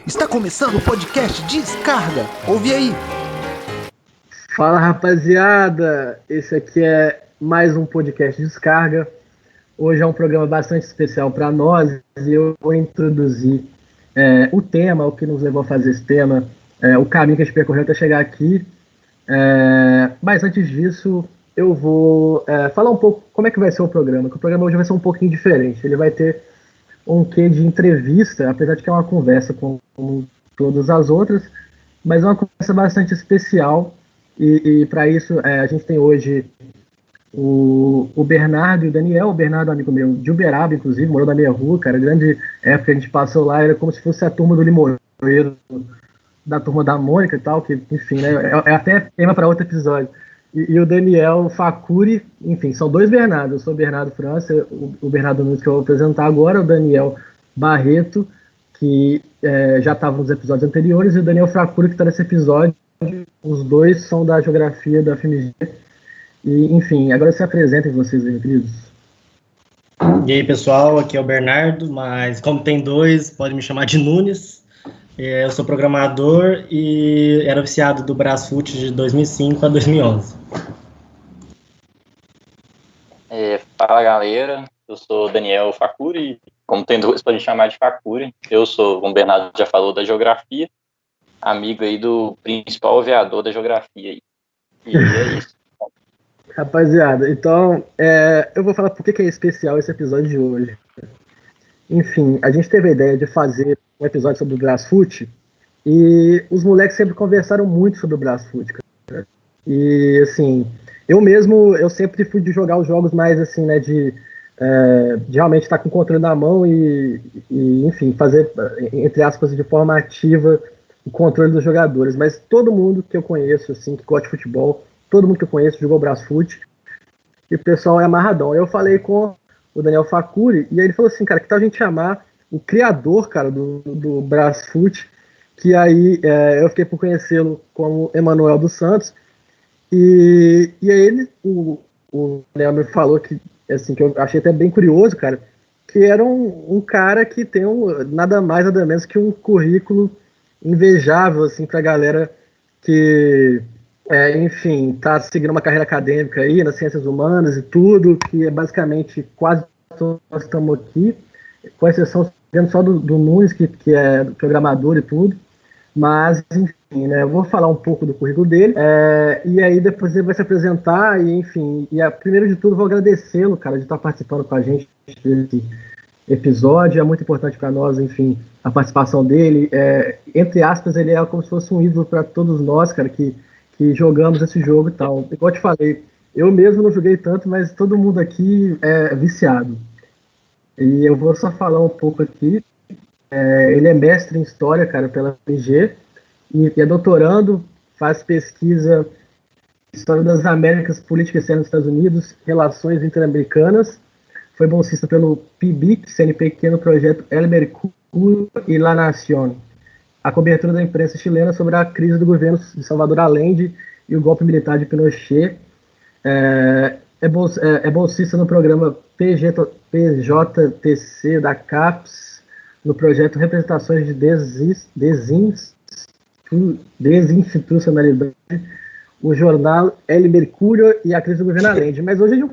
Está começando o podcast Descarga. Ouve aí. Fala, rapaziada. Esse aqui é mais um podcast Descarga. Hoje é um programa bastante especial para nós e eu vou introduzir o tema, o que nos levou a fazer esse tema, o caminho que a gente percorreu até chegar aqui. Mas antes disso, eu vou falar um pouco como é que vai ser o programa. Que o programa hoje vai ser um pouquinho diferente. Ele vai ter um quê de entrevista, apesar de que é uma conversa com todas as outras, mas é uma conversa bastante especial. E para isso, a gente tem hoje o Bernardo e o Daniel. O Bernardo é amigo meu de Uberaba, inclusive, morou na minha rua, cara. Grande época que a gente passou lá, era como se fosse a turma do Limoeiro, da turma da Mônica e tal, que, enfim, né, é até tema para outro episódio. E o Daniel Facuri, enfim, são dois Bernardos. Eu sou o Bernardo França, o Bernardo Nunes que eu vou apresentar agora, o Daniel Barreto, que já estava nos episódios anteriores, e o Daniel Facuri, que está nesse episódio. Os dois são da geografia da FMG. E, enfim, agora se apresentem vocês, meus queridos. E aí, pessoal, aqui é o Bernardo, mas como tem dois, pode me chamar de Nunes. Eu sou programador e era viciado do Brasfoot de 2005 a 2011. Fala, galera, eu sou Daniel Facuri, como tem dois, pode me chamar de Facuri. Eu sou, como o Bernardo já falou, da geografia, amigo aí do principal aviador da geografia aí. E é isso. Rapaziada, então, eu vou falar por que é especial esse episódio de hoje. Enfim, a gente teve a ideia de fazer um episódio sobre o Brasfoot e os moleques sempre conversaram muito sobre o Brasfoot, cara. E, assim, eu sempre fui de jogar os jogos mais, assim, né, de realmente estar com o controle na mão e, enfim, fazer, entre aspas, de forma ativa o controle dos jogadores. Mas todo mundo que eu conheço, assim, que gosta de futebol, todo mundo que eu conheço jogou Brasfoot e o pessoal é amarradão. Eu falei com o Daniel Facuri e aí ele falou assim, cara, que tal a gente chamar o criador, cara, do Brasfoot, que aí eu fiquei por conhecê-lo como Emanuel dos Santos. E aí o Daniel me falou que, assim, que eu achei até bem curioso, cara, que era um cara que tem nada mais, nada menos que um currículo invejável, assim, pra galera que, enfim, tá seguindo uma carreira acadêmica aí nas ciências humanas e tudo, que é basicamente quase todos nós estamos aqui, com exceção só do Nunes, que é programador e tudo. Mas, enfim, né, eu vou falar um pouco do currículo dele, e aí depois ele vai se apresentar, e enfim, primeiro de tudo vou agradecê-lo, cara, de estar participando com a gente desse episódio. É muito importante para nós, enfim, a participação dele. Entre aspas, ele é como se fosse um ídolo para todos nós, cara, que jogamos esse jogo e tal. Igual eu te falei, eu mesmo não joguei tanto, mas todo mundo aqui é viciado. E eu vou só falar um pouco aqui. Ele é mestre em História, cara, pela FMG, e é doutorando, faz pesquisa em História das Américas, Política Externa dos Estados Unidos, Relações Interamericanas, foi bolsista pelo PIBIC, CNPq, no projeto El Mercurio e La Nación, a cobertura da imprensa chilena sobre a crise do governo de Salvador Allende e o golpe militar de Pinochet. É bolsista no programa PJTC da CAPES, no projeto Representações de Desinstitucionalidade, o jornal El Mercurio e a crise do governo Allende. Mas hoje o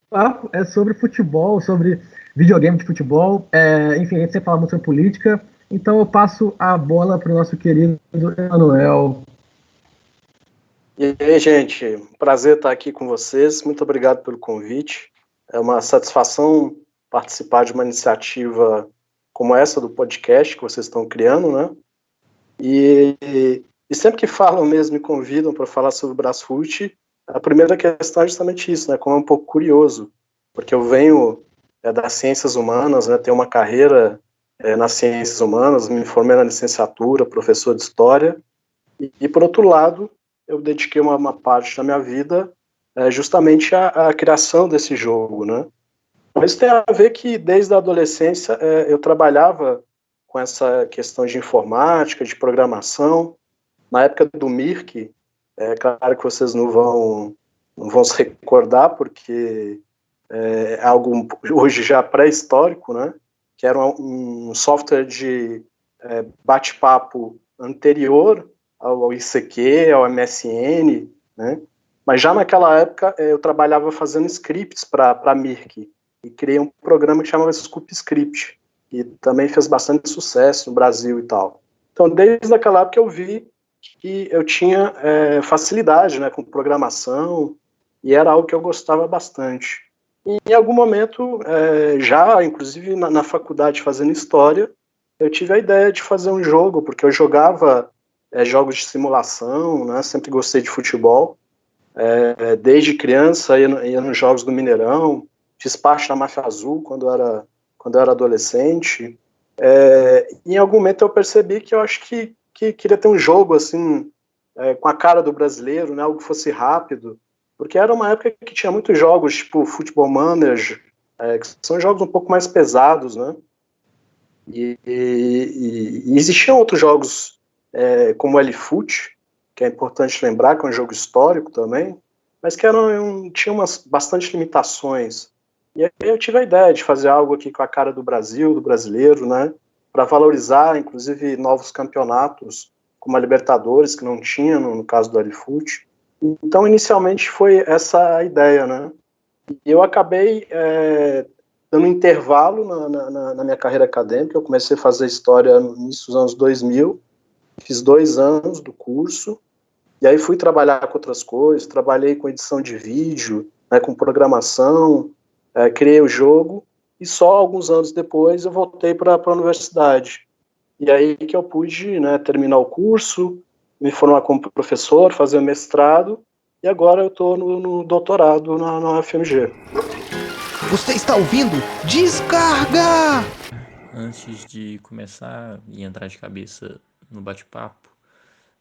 papo é sobre futebol, sobre videogame de futebol, enfim, a gente sempre fala muito sobre política, então eu passo a bola para o nosso querido Emanuel. E aí, gente, prazer estar aqui com vocês, muito obrigado pelo convite, é uma satisfação participar de uma iniciativa como essa do podcast que vocês estão criando, né? E sempre que falam mesmo, me convidam para falar sobre o Brasfoot, a primeira questão é justamente isso, né? Como é um pouco curioso, porque eu venho das ciências humanas, né? Tenho uma carreira nas ciências humanas, me formei na licenciatura, professor de história, e por outro lado, eu dediquei uma parte da minha vida justamente à criação desse jogo, né? Mas tem a ver que desde a adolescência eu trabalhava com essa questão de informática, de programação. Na época do Mirk, é claro que vocês não vão se recordar, porque é algo hoje já pré-histórico, né? Que era um software de bate-papo anterior ao ICQ, ao MSN, né? Mas já naquela época eu trabalhava fazendo scripts para a Mirk e criei um programa que chamava Scoop Script, que também fez bastante sucesso no Brasil e tal. Então, desde aquela época eu vi que eu tinha facilidade, né, com programação, e era algo que eu gostava bastante. E em algum momento, já inclusive na faculdade fazendo história, eu tive a ideia de fazer um jogo, porque eu jogava jogos de simulação, né, sempre gostei de futebol, desde criança ia nos jogos do Mineirão, fiz parte da Máfia Azul quando eu era adolescente. Em algum momento eu percebi que eu acho que queria ter um jogo assim, com a cara do brasileiro, né, algo que fosse rápido, porque era uma época que tinha muitos jogos, tipo Football Manager, que são jogos um pouco mais pesados, né, e existiam outros jogos como o L-Foot, que é importante lembrar que é um jogo histórico também, mas que tinha bastante limitações. E aí eu tive a ideia de fazer algo aqui com a cara do Brasil, do brasileiro, né, para valorizar, inclusive, novos campeonatos, como a Libertadores, que não tinha no caso do L-Foot. Então, inicialmente, foi essa a ideia, né? E eu acabei dando um intervalo na minha carreira acadêmica. Eu comecei a fazer história no início dos anos 2000, fiz 2 anos do curso, e aí fui trabalhar com outras coisas, trabalhei com edição de vídeo, né, com programação, criei o jogo, e só alguns anos depois eu voltei para a universidade. E aí que eu pude, né, terminar o curso, me formar como professor, fazer o mestrado, e agora eu estou no doutorado na UFMG. Você está ouvindo Descarga! Antes de começar e entrar de cabeça no bate-papo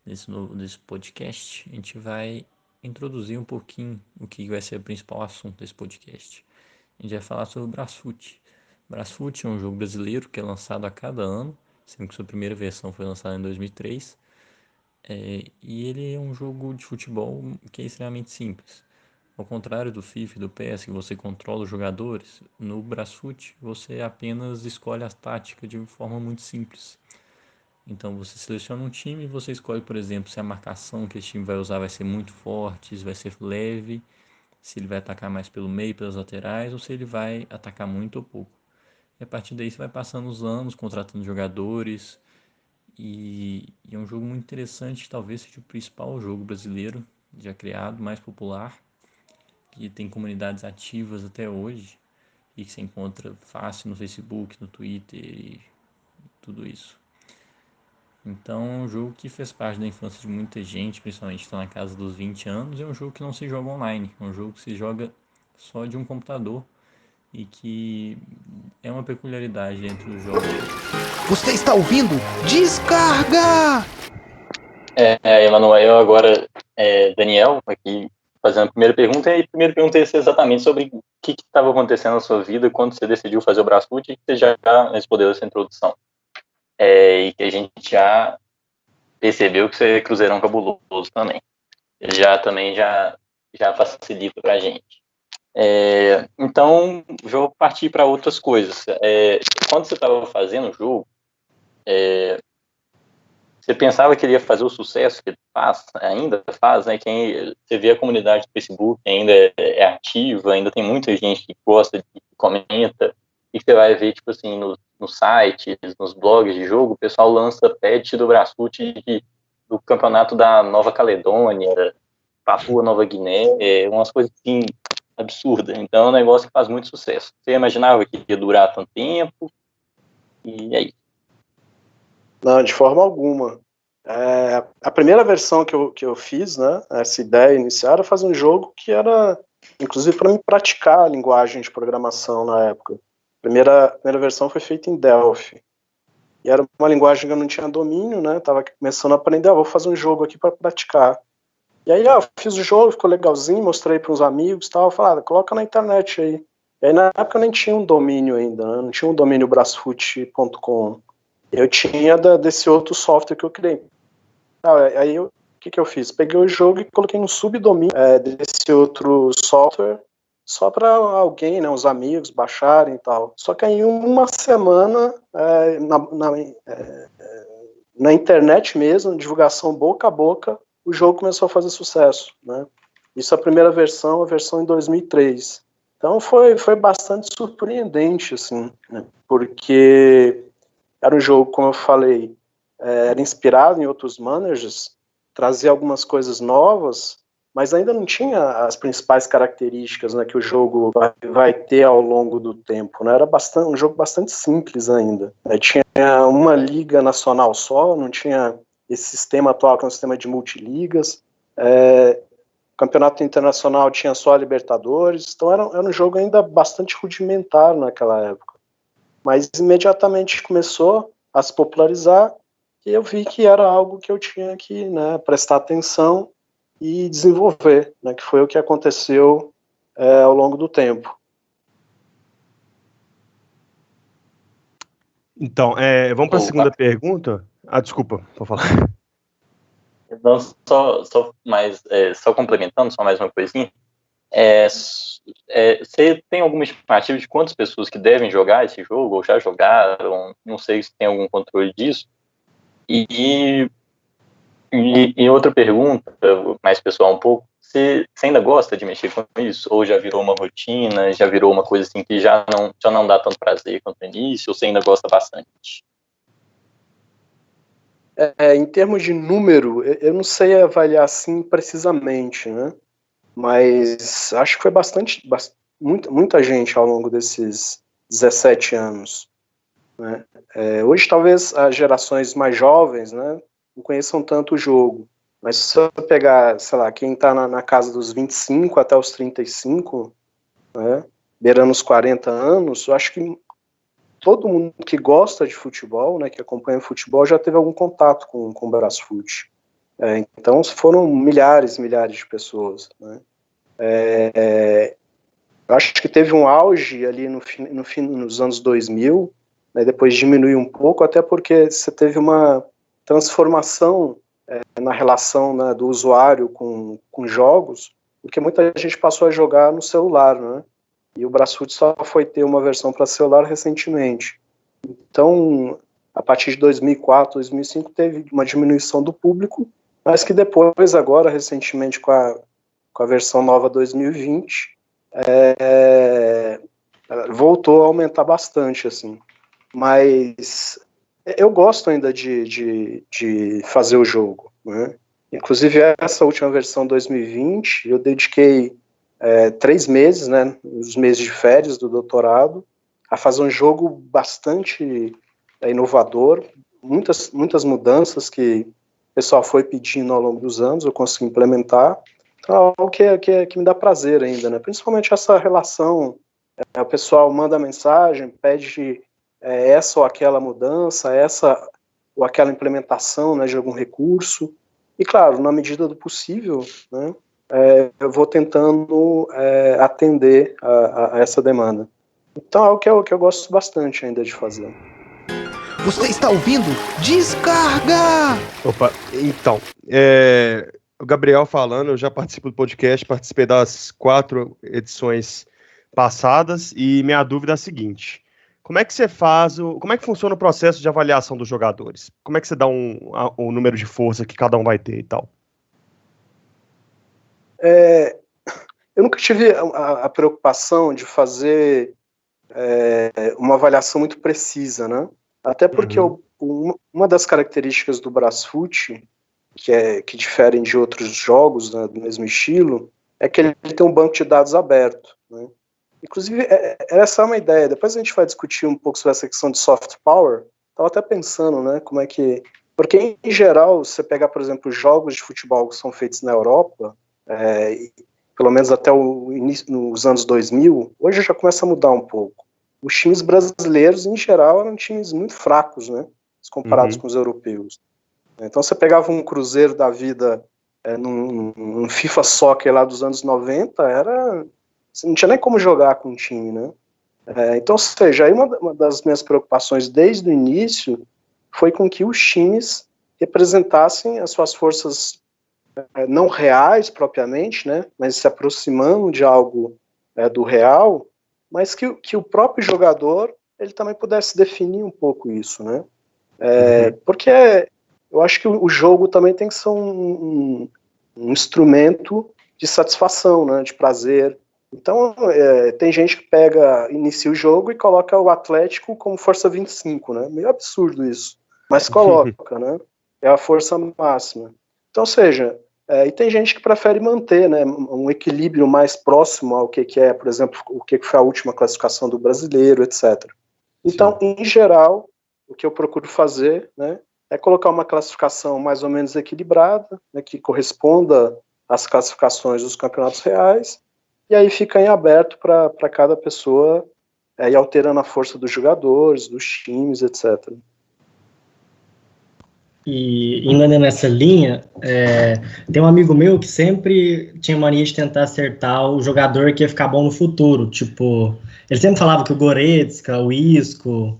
desse podcast, a gente vai introduzir um pouquinho o que vai ser o principal assunto desse podcast. A gente vai falar sobre o Brasfoot. Brasfoot é um jogo brasileiro que é lançado a cada ano, sendo que sua primeira versão foi lançada em 2003. E ele é um jogo de futebol que é extremamente simples. Ao contrário do FIFA e do PES, que você controla os jogadores, no Brasfoot você apenas escolhe a tática de forma muito simples. Então você seleciona um time e você escolhe, por exemplo, se a marcação que esse time vai usar vai ser muito forte, se vai ser leve, se ele vai atacar mais pelo meio, pelas laterais, ou se ele vai atacar muito ou pouco. E a partir daí você vai passando os anos, contratando jogadores, e é um jogo muito interessante, talvez seja o principal jogo brasileiro já criado, mais popular, que tem comunidades ativas até hoje, e que se encontra fácil no Facebook, no Twitter e tudo isso. Então é um jogo que fez parte da infância de muita gente, principalmente que está na casa dos 20 anos, e é um jogo que não se joga online, é um jogo que se joga só de um computador, e que é uma peculiaridade entre os jogos. Você está ouvindo Descarga! Emanuel, agora Daniel, aqui fazendo a primeira pergunta, e a primeira pergunta é exatamente sobre o que estava acontecendo na sua vida quando você decidiu fazer o Brasfoot, e você já respondeu essa introdução. E que a gente já percebeu que você é cruzeirão cabuloso também. Já facilita pra gente. Então, vou partir para outras coisas. Quando você estava fazendo o jogo, você pensava que ele ia fazer o sucesso que ele ainda faz, né? Você vê a comunidade do Facebook ainda é ativa, ainda tem muita gente que gosta, que comenta, e você vai ver, tipo assim, nos sites, nos blogs de jogo, o pessoal lança patch do Brasfoot do campeonato da Nova Caledônia, Papua Nova Guiné, umas coisas assim absurdas. Então é um negócio que faz muito sucesso. Você imaginava que ia durar tanto tempo? E aí? Não, de forma alguma. A primeira versão que eu fiz, né, essa ideia inicial, era fazer um jogo que era, inclusive, para mim praticar a linguagem de programação na época. A primeira versão foi feita em Delphi. E era uma linguagem que eu não tinha domínio, né, estava começando a aprender, vou fazer um jogo aqui para praticar. E aí eu fiz o jogo, ficou legalzinho, mostrei para uns amigos e tal, falei, coloca na internet aí. E aí na época eu nem tinha um domínio ainda, né, não tinha um domínio brasfoot.com. Eu tinha desse outro software que eu criei. Aí o que eu fiz? Peguei o jogo e coloquei um subdomínio desse outro software, só para alguém, né, os amigos baixarem e tal. Só que aí em uma semana, na internet mesmo, divulgação boca a boca, o jogo começou a fazer sucesso, né? Isso a primeira versão, a versão em 2003. Então foi bastante surpreendente, assim, né? Porque era um jogo, como eu falei, era inspirado em outros managers, trazia algumas coisas novas, mas ainda não tinha as principais características, né, que o jogo vai ter ao longo do tempo, né? Era um jogo bastante simples ainda. Tinha uma liga nacional só, não tinha esse sistema atual, que é um sistema de multiligas. O campeonato internacional tinha só a Libertadores, então era um jogo ainda bastante rudimentar naquela época. Mas imediatamente começou a se popularizar e eu vi que era algo que eu tinha que, né, prestar atenção e desenvolver, né, que foi o que aconteceu ao longo do tempo. Então, vamos para a segunda pergunta. Desculpa, vou falar. Então, só complementando, só mais uma coisinha. Você tem alguma estimativa de quantas pessoas que devem jogar esse jogo, ou já jogaram? Não sei se tem algum controle disso. E outra pergunta, mais pessoal um pouco, você ainda gosta de mexer com isso? Ou já virou uma rotina, já virou uma coisa assim que já não dá tanto prazer quanto no início, ou você ainda gosta bastante? Em termos de número, eu não sei avaliar assim precisamente, né? Mas acho que foi muita gente ao longo desses 17 anos, né? Hoje talvez as gerações mais jovens, né, não conheçam tanto o jogo, mas se você pegar, sei lá, quem está na casa dos 25 até os 35, né, beirando os 40 anos, eu acho que todo mundo que gosta de futebol, né, que acompanha futebol, já teve algum contato com o Brasfoot. Então foram milhares de pessoas, né? Eu acho que teve um auge ali nos anos 2000, né, depois diminuiu um pouco, até porque você teve uma transformação na relação, né, do usuário com jogos, porque muita gente passou a jogar no celular, né? E o Brasfoot só foi ter uma versão para celular recentemente. Então, a partir de 2004, 2005, teve uma diminuição do público, mas que depois, agora, recentemente, com a versão nova 2020, voltou a aumentar bastante, assim. Mas eu gosto ainda de fazer o jogo, né? Inclusive, essa última versão 2020, eu dediquei 3 meses, né, os meses de férias do doutorado, a fazer um jogo bastante inovador, muitas mudanças que o pessoal foi pedindo ao longo dos anos, eu consegui implementar. Então, é algo que me dá prazer ainda, né? Principalmente essa relação, o pessoal manda mensagem, pede essa ou aquela mudança, essa ou aquela implementação, né, de algum recurso, e claro, na medida do possível, né, eu vou tentando atender a essa demanda. Então é o que eu gosto bastante ainda de fazer. Você está ouvindo? Descarga! Opa, então, o Gabriel falando, eu já participo do podcast, participei das 4 edições passadas, e minha dúvida é a seguinte: como é que você como é que funciona o processo de avaliação dos jogadores? Como é que você dá o número de força que cada um vai ter e tal? Eu nunca tive a preocupação de fazer uma avaliação muito precisa, né? Até porque uma das características do Brasfoot, que diferem de outros jogos, né, do mesmo estilo, é que ele tem um banco de dados aberto, né? Inclusive, essa é uma ideia. Depois a gente vai discutir um pouco sobre essa questão de soft power. Estava até pensando, né, como é que... Porque, em geral, você pegar, por exemplo, jogos de futebol que são feitos na Europa, pelo menos até o início, nos anos 2000, hoje já começa a mudar um pouco. Os times brasileiros, em geral, eram times muito fracos, né, comparados com os europeus. Então, você pegava um Cruzeiro da vida num FIFA Soccer lá dos anos 90, você não tinha nem como jogar com o time, né? Então, ou seja, aí uma das minhas preocupações desde o início foi com que os times representassem as suas forças não reais propriamente, né, mas se aproximando de algo do real, mas que o próprio jogador ele também pudesse definir um pouco isso, né? Porque eu acho que o jogo também tem que ser um instrumento de satisfação, né, de prazer. Então, tem gente que inicia o jogo e coloca o Atlético como força 25, né? Meio absurdo isso. Mas coloca, né? É a força máxima. Então, ou seja, e tem gente que prefere manter, né, um equilíbrio mais próximo ao que é, por exemplo, o que foi a última classificação do Brasileiro, etc. Então, em geral, o que eu procuro fazer, né, é colocar uma classificação mais ou menos equilibrada, né, que corresponda às classificações dos campeonatos reais, e aí fica em aberto para cada pessoa ir alterando a força dos jogadores, dos times, etc. E indo nessa linha, tem um amigo meu que sempre tinha mania de tentar acertar o jogador que ia ficar bom no futuro. Tipo, ele sempre falava que o Goretzka, o Isco,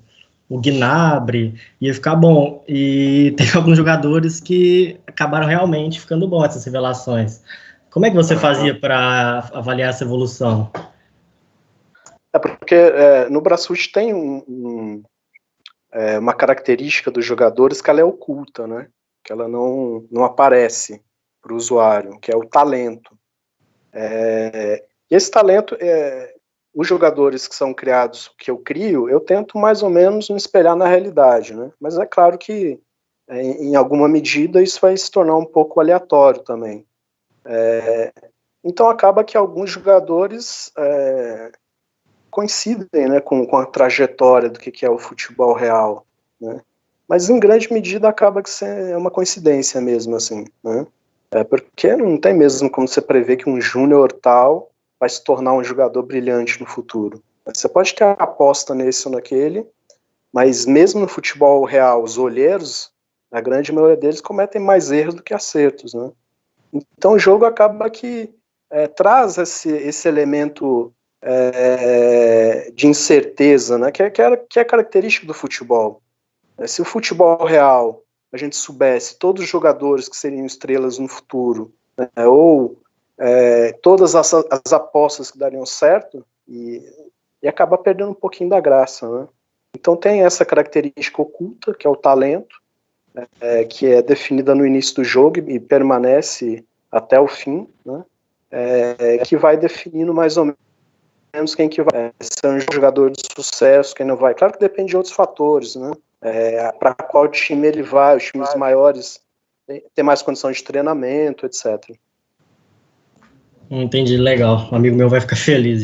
o Gnabry ia ficar bom. E tem alguns jogadores que acabaram realmente ficando bons, essas revelações. Como é que você fazia para avaliar essa evolução? Porque no Brasfoot tem uma característica dos jogadores que ela é oculta, né? Que ela não aparece para o usuário, que é o talento. E esse talento, os jogadores que são criados, que eu crio, eu tento mais ou menos me espelhar na realidade, né? Mas é claro que, em alguma medida, isso vai se tornar um pouco aleatório também. Então acaba que alguns jogadores coincidem, né, com a trajetória do que é o futebol real, né? Mas em grande medida acaba que é uma coincidência mesmo, assim, né? Porque não tem mesmo como você prever que um júnior tal vai se tornar um jogador brilhante no futuro. Você pode ter a aposta nesse ou naquele, mas mesmo no futebol real, os olheiros, a grande maioria deles cometem mais erros do que acertos, né? Então o jogo acaba que traz esse elemento de incerteza, né, que é característico do futebol. Se o futebol real a gente soubesse todos os jogadores que seriam estrelas no futuro, né, ou todas as apostas que dariam certo, e acaba perdendo um pouquinho da graça, né? Então tem essa característica oculta, que é o talento, que é definida no início do jogo e permanece até o fim, né, que vai definindo mais ou menos quem que vai ser um jogador de sucesso, quem não vai. Claro que depende de outros fatores, né? Para qual time ele vai, os times maiores têm mais condição de treinamento, etc. Entendi, legal. Um amigo meu vai ficar feliz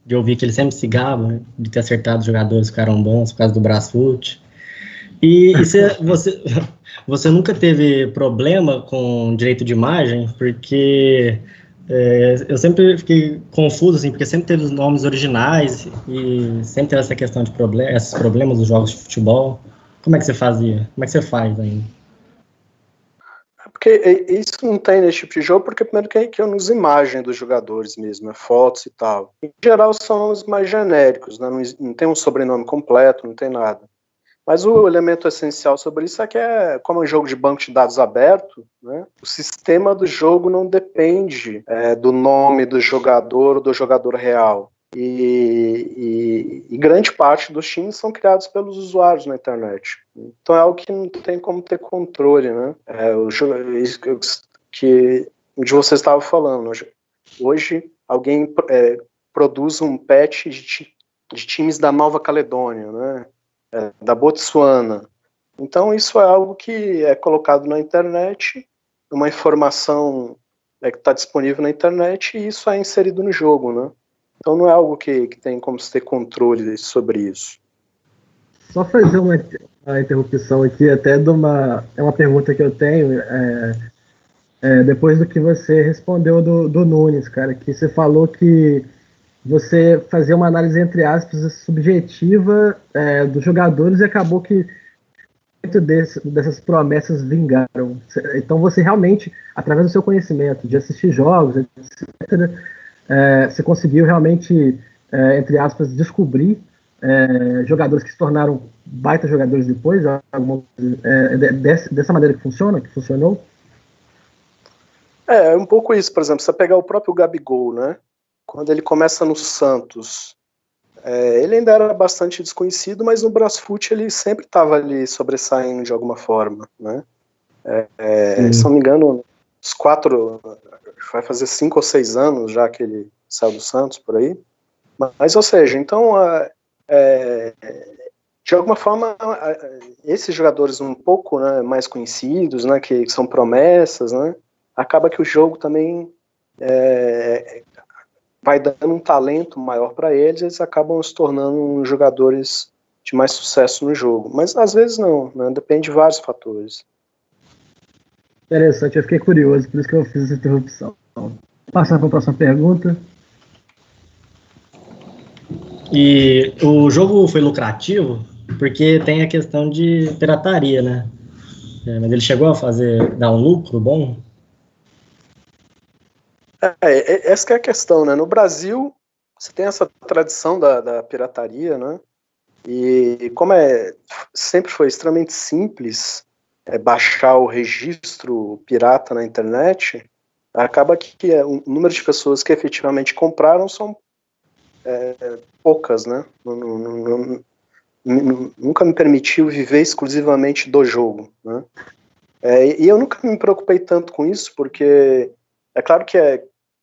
de ouvir que ele sempre se gaba, né, de ter acertado jogadores que ficaram bons por causa do Brasfoot. E você nunca teve problema com direito de imagem? Porque eu sempre fiquei confuso, assim, porque sempre teve os nomes originais e sempre teve essa questão de esses problemas dos jogos de futebol. Como é que você fazia? Como é que você faz ainda? Porque isso não tem nesse tipo de jogo, porque primeiro que eu não uso imagem dos jogadores mesmo, fotos e tal. Em geral são nomes mais genéricos, né? Não tem um sobrenome completo, não tem nada. Mas o elemento essencial sobre isso é que como é um jogo de banco de dados aberto, né, o sistema do jogo não depende do nome do jogador ou do jogador real. E grande parte dos times são criados pelos usuários na internet. Então é algo que não tem como ter controle, né? Onde você estava falando. Hoje alguém produz um patch de times da Nova Caledônia, né? Da Botsuana. Então isso é algo que é colocado na internet, uma informação que está disponível na internet, e isso é inserido no jogo, né? Então não é algo que tem como se ter controle sobre isso. Só fazer uma interrupção aqui, até de uma pergunta que eu tenho, depois do que você respondeu do Nunes, cara, que você falou que você fazia uma análise, entre aspas, subjetiva dos jogadores, e acabou que muito dessas promessas vingaram. Então você realmente, através do seu conhecimento de assistir jogos, etc., você conseguiu realmente, entre aspas, descobrir jogadores que se tornaram baita jogadores depois, dessa maneira que funcionou? É um pouco isso. Por exemplo, você pegar o próprio Gabigol, né? quando ele começa no Santos, ele ainda era bastante desconhecido, mas no Brasfoot ele sempre estava ali sobressaindo de alguma forma, né? Se não me engano, vai fazer 5 ou 6 anos já que ele saiu do Santos, por aí. Mas, ou seja, então, de alguma forma, esses jogadores um pouco, né, mais conhecidos, né, que são promessas, né, acaba que o jogo também vai dando um talento maior para eles acabam se tornando jogadores de mais sucesso no jogo. Mas às vezes não, né, depende de vários fatores. Interessante, eu fiquei curioso, por isso que eu fiz essa interrupção. Passar para a próxima pergunta. E o jogo foi lucrativo porque tem a questão de pirataria, né? Mas ele chegou a dar um lucro bom? Essa que é a questão, né? No Brasil, você tem essa tradição da pirataria, né? E como sempre foi extremamente simples baixar o registro pirata na internet, acaba que o número de pessoas que efetivamente compraram são poucas, né? Nunca me permitiu viver exclusivamente do jogo, né? E eu nunca me preocupei tanto com isso, porque é claro que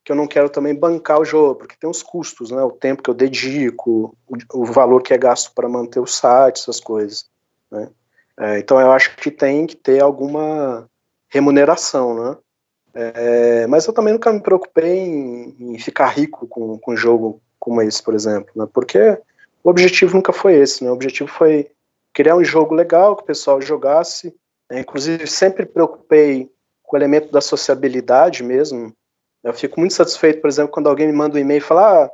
eu não quero também bancar o jogo, porque tem os custos, né? O tempo que eu dedico, o valor que é gasto para manter o site, essas coisas, né? Então eu acho que tem que ter alguma remuneração, né? Mas eu também nunca me preocupei em ficar rico com um jogo como esse, por exemplo, né? Porque o objetivo nunca foi esse, né? O objetivo foi criar um jogo legal, que o pessoal jogasse. Inclusive, sempre preocupei com o elemento da sociabilidade mesmo. Eu fico muito satisfeito, por exemplo, quando alguém me manda um e-mail e fala: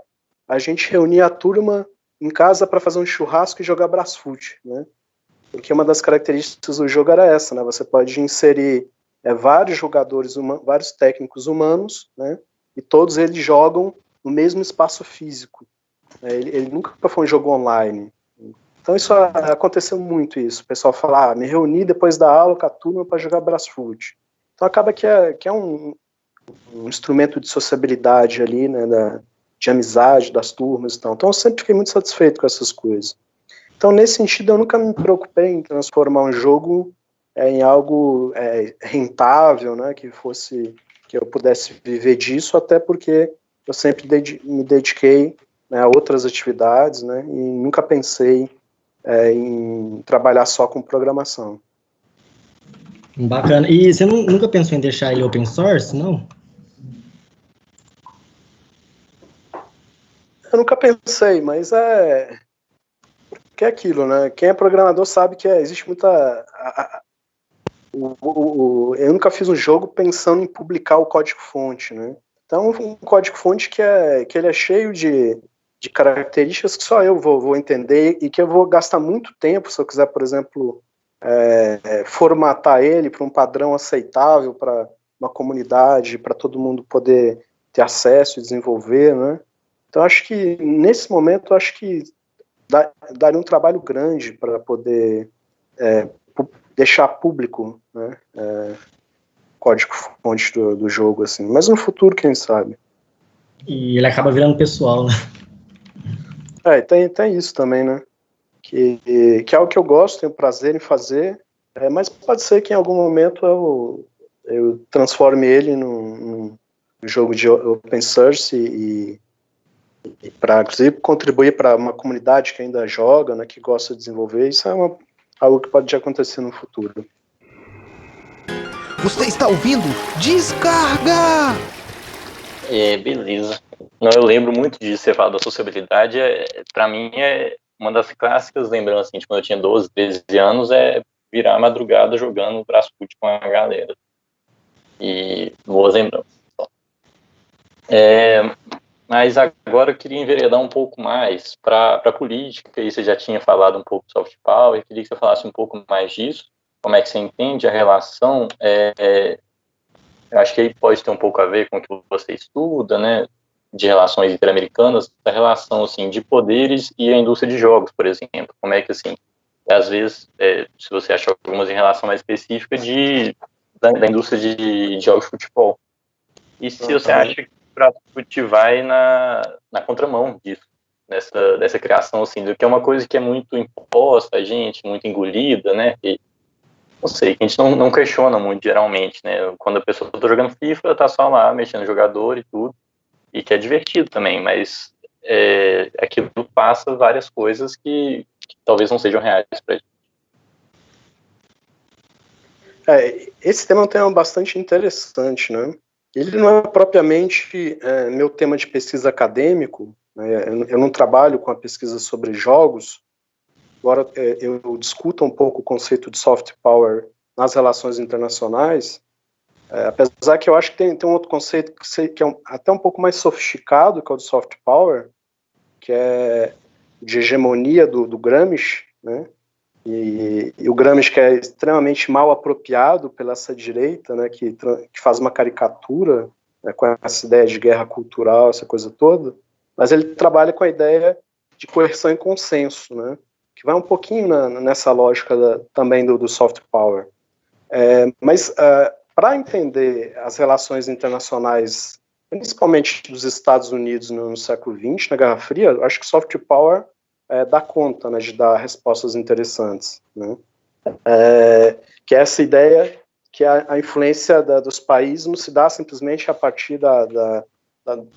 a gente reunia a turma em casa para fazer um churrasco e jogar Brasfoot, né? Porque uma das características do jogo era essa, né? Você pode inserir vários jogadores, vários técnicos humanos, né? E todos eles jogam no mesmo espaço físico. Ele nunca foi um jogo online. Então isso aconteceu muito isso. O pessoal fala, me reuni depois da aula com a turma para jogar Brasfoot. Então acaba que é um instrumento de sociabilidade ali, né, de amizade das turmas e tal. Então eu sempre fiquei muito satisfeito com essas coisas. Então nesse sentido eu nunca me preocupei em transformar um jogo em algo rentável, né, que eu pudesse viver disso, até porque eu sempre me dediquei, né, a outras atividades, né, e nunca pensei em trabalhar só com programação. Bacana. E você nunca pensou em deixar ele open source, não? Eu nunca pensei, mas que é aquilo, né? Quem é programador sabe que existe muita... eu nunca fiz um jogo pensando em publicar o código-fonte, né? Então, um código-fonte que ele é cheio de características que só eu vou entender e que eu vou gastar muito tempo se eu quiser, por exemplo, formatar ele para um padrão aceitável para uma comunidade, para todo mundo poder ter acesso e desenvolver, né? Então, acho que, nesse momento, acho que daria um trabalho grande para poder deixar público, né, código-fonte do jogo, assim. Mas no futuro, quem sabe. E ele acaba virando pessoal, né? Tem isso também, né? Que é algo que eu gosto, tenho prazer em fazer, mas pode ser que em algum momento eu transforme ele num jogo de open source e para, inclusive, contribuir para uma comunidade que ainda joga, né, que gosta de desenvolver. Isso é algo que pode acontecer no futuro. Você está ouvindo? Descarga! Beleza. Não, eu lembro muito disso, você fala da sociabilidade, para mim uma das clássicas lembranças, assim, de quando eu tinha 12, 13 anos, virar a madrugada jogando Brasfoot com a galera. E boas lembranças. Mas agora eu queria enveredar um pouco mais para a política, e você já tinha falado um pouco de soft power, eu queria que você falasse um pouco mais disso, como é que você entende a relação, eu acho que aí pode ter um pouco a ver com o que você estuda, né, de relações interamericanas, a relação, assim, de poderes e a indústria de jogos, por exemplo, como é que, assim, às vezes, se você achar algumas em relação mais específica da indústria de jogos de futebol. E se você acha Brasfoot vai na contramão disso, dessa criação, assim, do que é uma coisa que é muito imposta a gente, muito engolida, né? E, não sei, que a gente não questiona muito, geralmente, né? Quando a pessoa tá jogando FIFA, tá só lá, mexendo no jogador e tudo, e que é divertido também, mas aquilo passa várias coisas que talvez não sejam reais pra gente. Esse tema é um tema bastante interessante, né? Ele não é propriamente meu tema de pesquisa acadêmico, né? Eu não trabalho com a pesquisa sobre jogos, embora eu discuta um pouco o conceito de soft power nas relações internacionais, apesar que eu acho que tem um outro conceito que é até um pouco mais sofisticado, que é o de soft power, que é de hegemonia do Gramsci, né? E o Gramsci, que é extremamente mal apropriado pela essa direita, né, que faz uma caricatura, né, com essa ideia de guerra cultural, essa coisa toda, mas ele trabalha com a ideia de coerção e consenso, né, que vai um pouquinho nessa lógica também do soft power. Mas para entender as relações internacionais, principalmente dos Estados Unidos no século XX, na Guerra Fria, eu acho que soft power dá conta, né, de dar respostas interessantes, né? Que é essa ideia que a influência dos países não se dá simplesmente a partir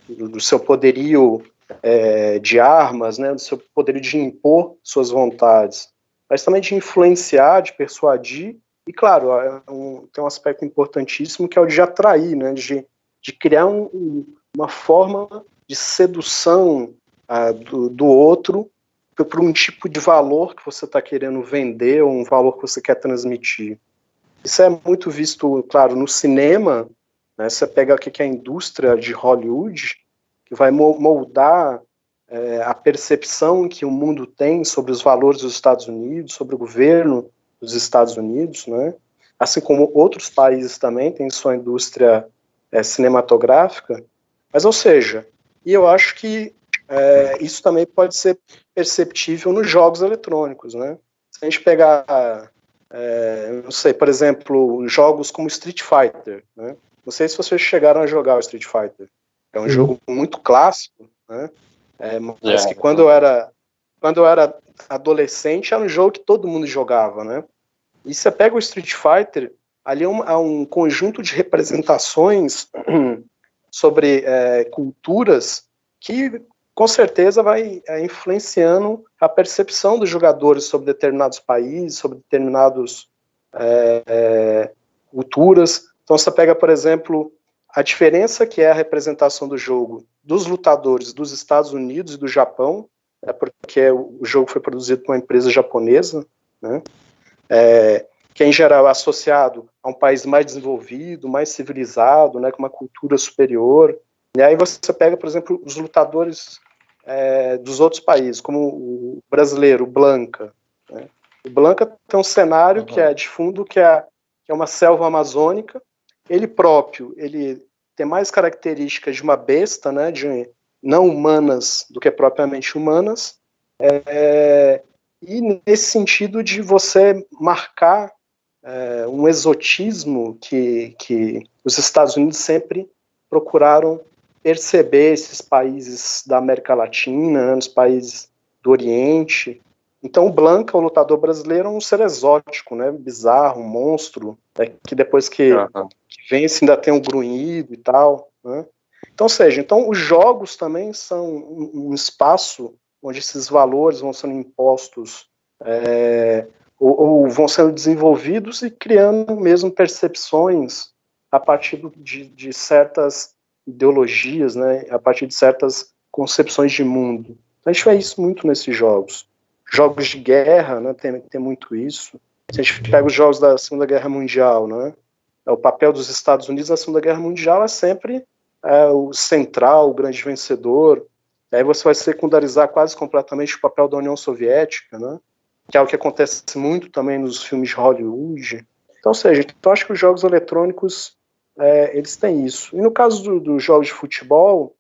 do seu poderio de armas, né, do seu poderio de impor suas vontades, mas também de influenciar, de persuadir, e claro, tem um aspecto importantíssimo que é o de atrair, né, de criar uma forma de sedução do outro por um tipo de valor que você está querendo vender, ou um valor que você quer transmitir. Isso é muito visto, claro, no cinema, né? Você pega o que é a indústria de Hollywood, que vai moldar a percepção que o mundo tem sobre os valores dos Estados Unidos, sobre o governo dos Estados Unidos, né? Assim como outros países também têm sua indústria cinematográfica. Mas, ou seja, e eu acho que isso também pode ser perceptível nos jogos eletrônicos, né? Se a gente pegar, não sei, por exemplo, jogos como Street Fighter, né? Não sei se vocês chegaram a jogar o Street Fighter. É um jogo muito clássico, né? Mas que quando eu era adolescente era um jogo que todo mundo jogava, né? E você pega o Street Fighter, ali há um conjunto de representações sobre culturas que com certeza vai influenciando a percepção dos jogadores sobre determinados países, sobre determinadas culturas. Então você pega, por exemplo, a diferença que é a representação do jogo dos lutadores dos Estados Unidos e do Japão, porque o jogo foi produzido por uma empresa japonesa, né? Que em geral é associado a um país mais desenvolvido, mais civilizado, né, com uma cultura superior. E aí você pega, por exemplo, os lutadores dos outros países, como o brasileiro, o Blanka, né? O Blanka tem um cenário que é de fundo, que é uma selva amazônica. Ele próprio, ele tem mais características de uma besta, né, de não humanas do que propriamente humanas, e nesse sentido de você marcar um exotismo que os Estados Unidos sempre procuraram perceber esses países da América Latina, né, os países do Oriente. Então o Blanka, o lutador brasileiro, é um ser exótico, né, bizarro, um monstro, que depois que vence ainda tem um grunhido e tal, né? Então, os jogos também são um espaço onde esses valores vão sendo impostos ou vão sendo desenvolvidos e criando mesmo percepções a partir de certas ideologias, né, a partir de certas concepções de mundo. Então, a gente vê isso muito nesses jogos. Jogos de guerra, né, tem muito isso. Se a gente pega os jogos da Segunda Guerra Mundial, né, o papel dos Estados Unidos na Segunda Guerra Mundial é sempre o central, o grande vencedor. Aí você vai secundarizar quase completamente o papel da União Soviética, né, que é o que acontece muito também nos filmes de Hollywood. Então, eu acho que os jogos eletrônicos, eles têm isso. E no caso dos jogos de futebol,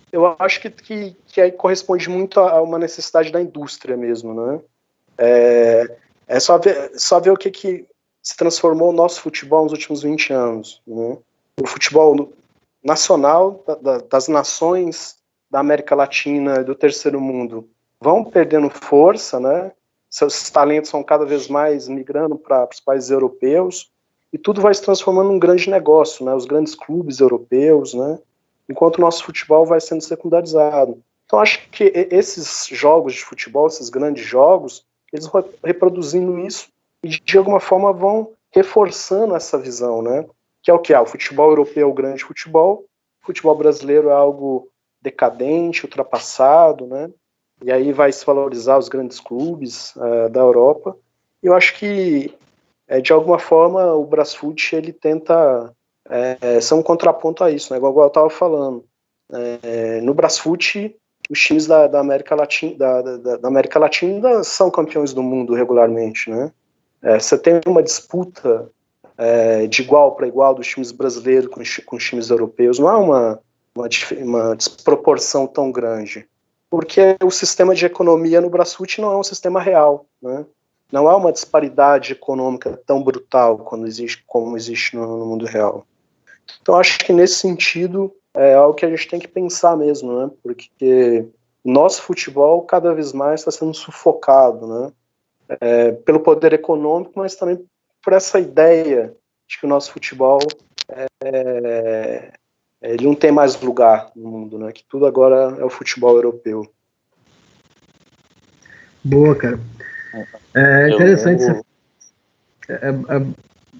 eu acho que aí corresponde muito a uma necessidade da indústria mesmo, né? É só ver o que se transformou o nosso futebol nos últimos 20 anos, né? O futebol nacional das nações da América Latina e do terceiro mundo vão perdendo força, né? Seus talentos são cada vez mais migrando para os países europeus, e tudo vai se transformando num grande negócio, né? Os grandes clubes europeus, né? Enquanto o nosso futebol vai sendo secundarizado. Então, acho que esses jogos de futebol, esses grandes jogos, eles vão reproduzindo isso e, de alguma forma, vão reforçando essa visão, né? Que é o que? O futebol europeu é o grande futebol, o futebol brasileiro é algo decadente, ultrapassado, né? E aí vai se valorizar os grandes clubes da Europa. E eu acho que, de alguma forma, o Brasfoot, ele tenta ser um contraponto a isso, né? Igual eu estava falando. No Brasfoot, os times da América Latina, da América Latina são campeões do mundo regularmente, né? Você tem uma disputa de igual para igual dos times brasileiros com os times europeus. Não há uma desproporção tão grande, porque o sistema de economia no Brasfoot não é um sistema real, né? Não há uma disparidade econômica tão brutal como existe no mundo real. Então, acho que nesse sentido é algo que a gente tem que pensar mesmo, né? Porque o nosso futebol cada vez mais está sendo sufocado, né? Pelo poder econômico, mas também por essa ideia de que o nosso futebol ele não tem mais lugar no mundo, né? Que tudo agora é o futebol europeu. Boa, cara. É interessante.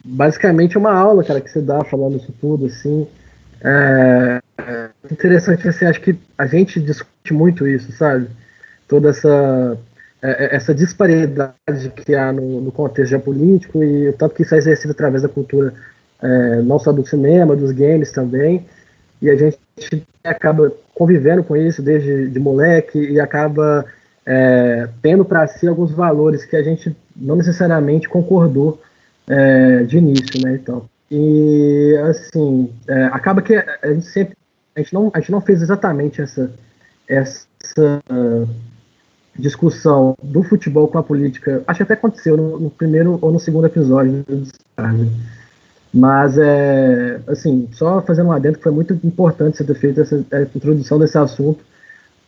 Basicamente uma aula, cara, que você dá falando isso tudo, assim. Interessante, assim, acho que a gente discute muito isso, sabe? Toda essa disparidade que há no contexto geopolítico e o tanto que isso é exercido através da cultura, não só do cinema, dos games também, e a gente acaba convivendo com isso desde de moleque e acaba tendo para si alguns valores que a gente não necessariamente concordou de início, né? Então, e assim, acaba que a gente não fez exatamente essa discussão do futebol com a política. Acho que até aconteceu no primeiro ou no segundo episódio do Descarga. Mas, assim, só fazendo um adendo que foi muito importante você ter feito essa introdução desse assunto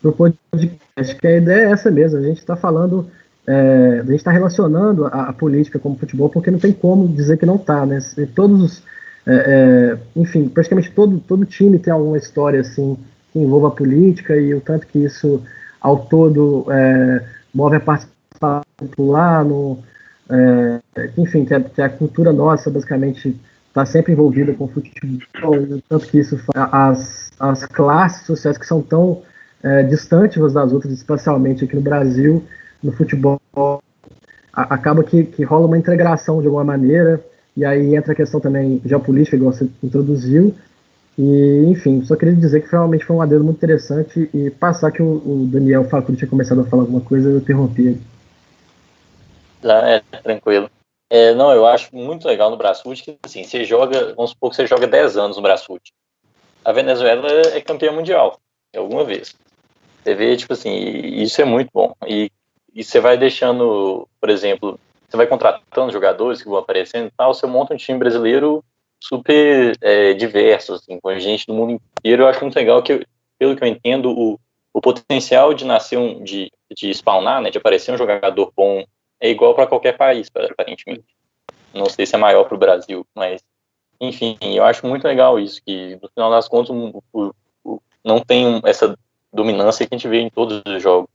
para o podcast, que a ideia é essa mesmo. A gente está falando, a gente está relacionando a política como futebol, porque não tem como dizer que não está, né? Todos, enfim, praticamente todo time tem alguma história assim que envolva a política e o tanto que isso ao todo move a participação popular, enfim, que a cultura nossa basicamente está sempre envolvida com o futebol, o tanto que isso as classes sociais que são tão distantes umas das outras, especialmente aqui no Brasil, no futebol, acaba que rola uma integração de alguma maneira, e aí entra a questão também geopolítica, igual você introduziu, e, enfim, só queria dizer que realmente foi um adendo muito interessante e passar que o Daniel Facuri tinha começado a falar alguma coisa, eu interrompi ele. Tranquilo. Não, eu acho muito legal no Brasfoot que, assim, você joga, vamos supor que você joga 10 anos no Brasfoot. A Venezuela é campeã mundial, alguma vez. Você vê, tipo assim, isso é muito bom. E você vai deixando, por exemplo, você vai contratando jogadores que vão aparecendo e tal, você monta um time brasileiro super diverso, assim, com gente do mundo inteiro. Eu acho muito legal que, pelo que eu entendo, o potencial de nascer, de spawnar, né, de aparecer um jogador bom, é igual para qualquer país, aparentemente. Não sei se é maior para o Brasil, mas, enfim, eu acho muito legal isso, que no final das contas não tem essa dominância que a gente vê em todos os jogos.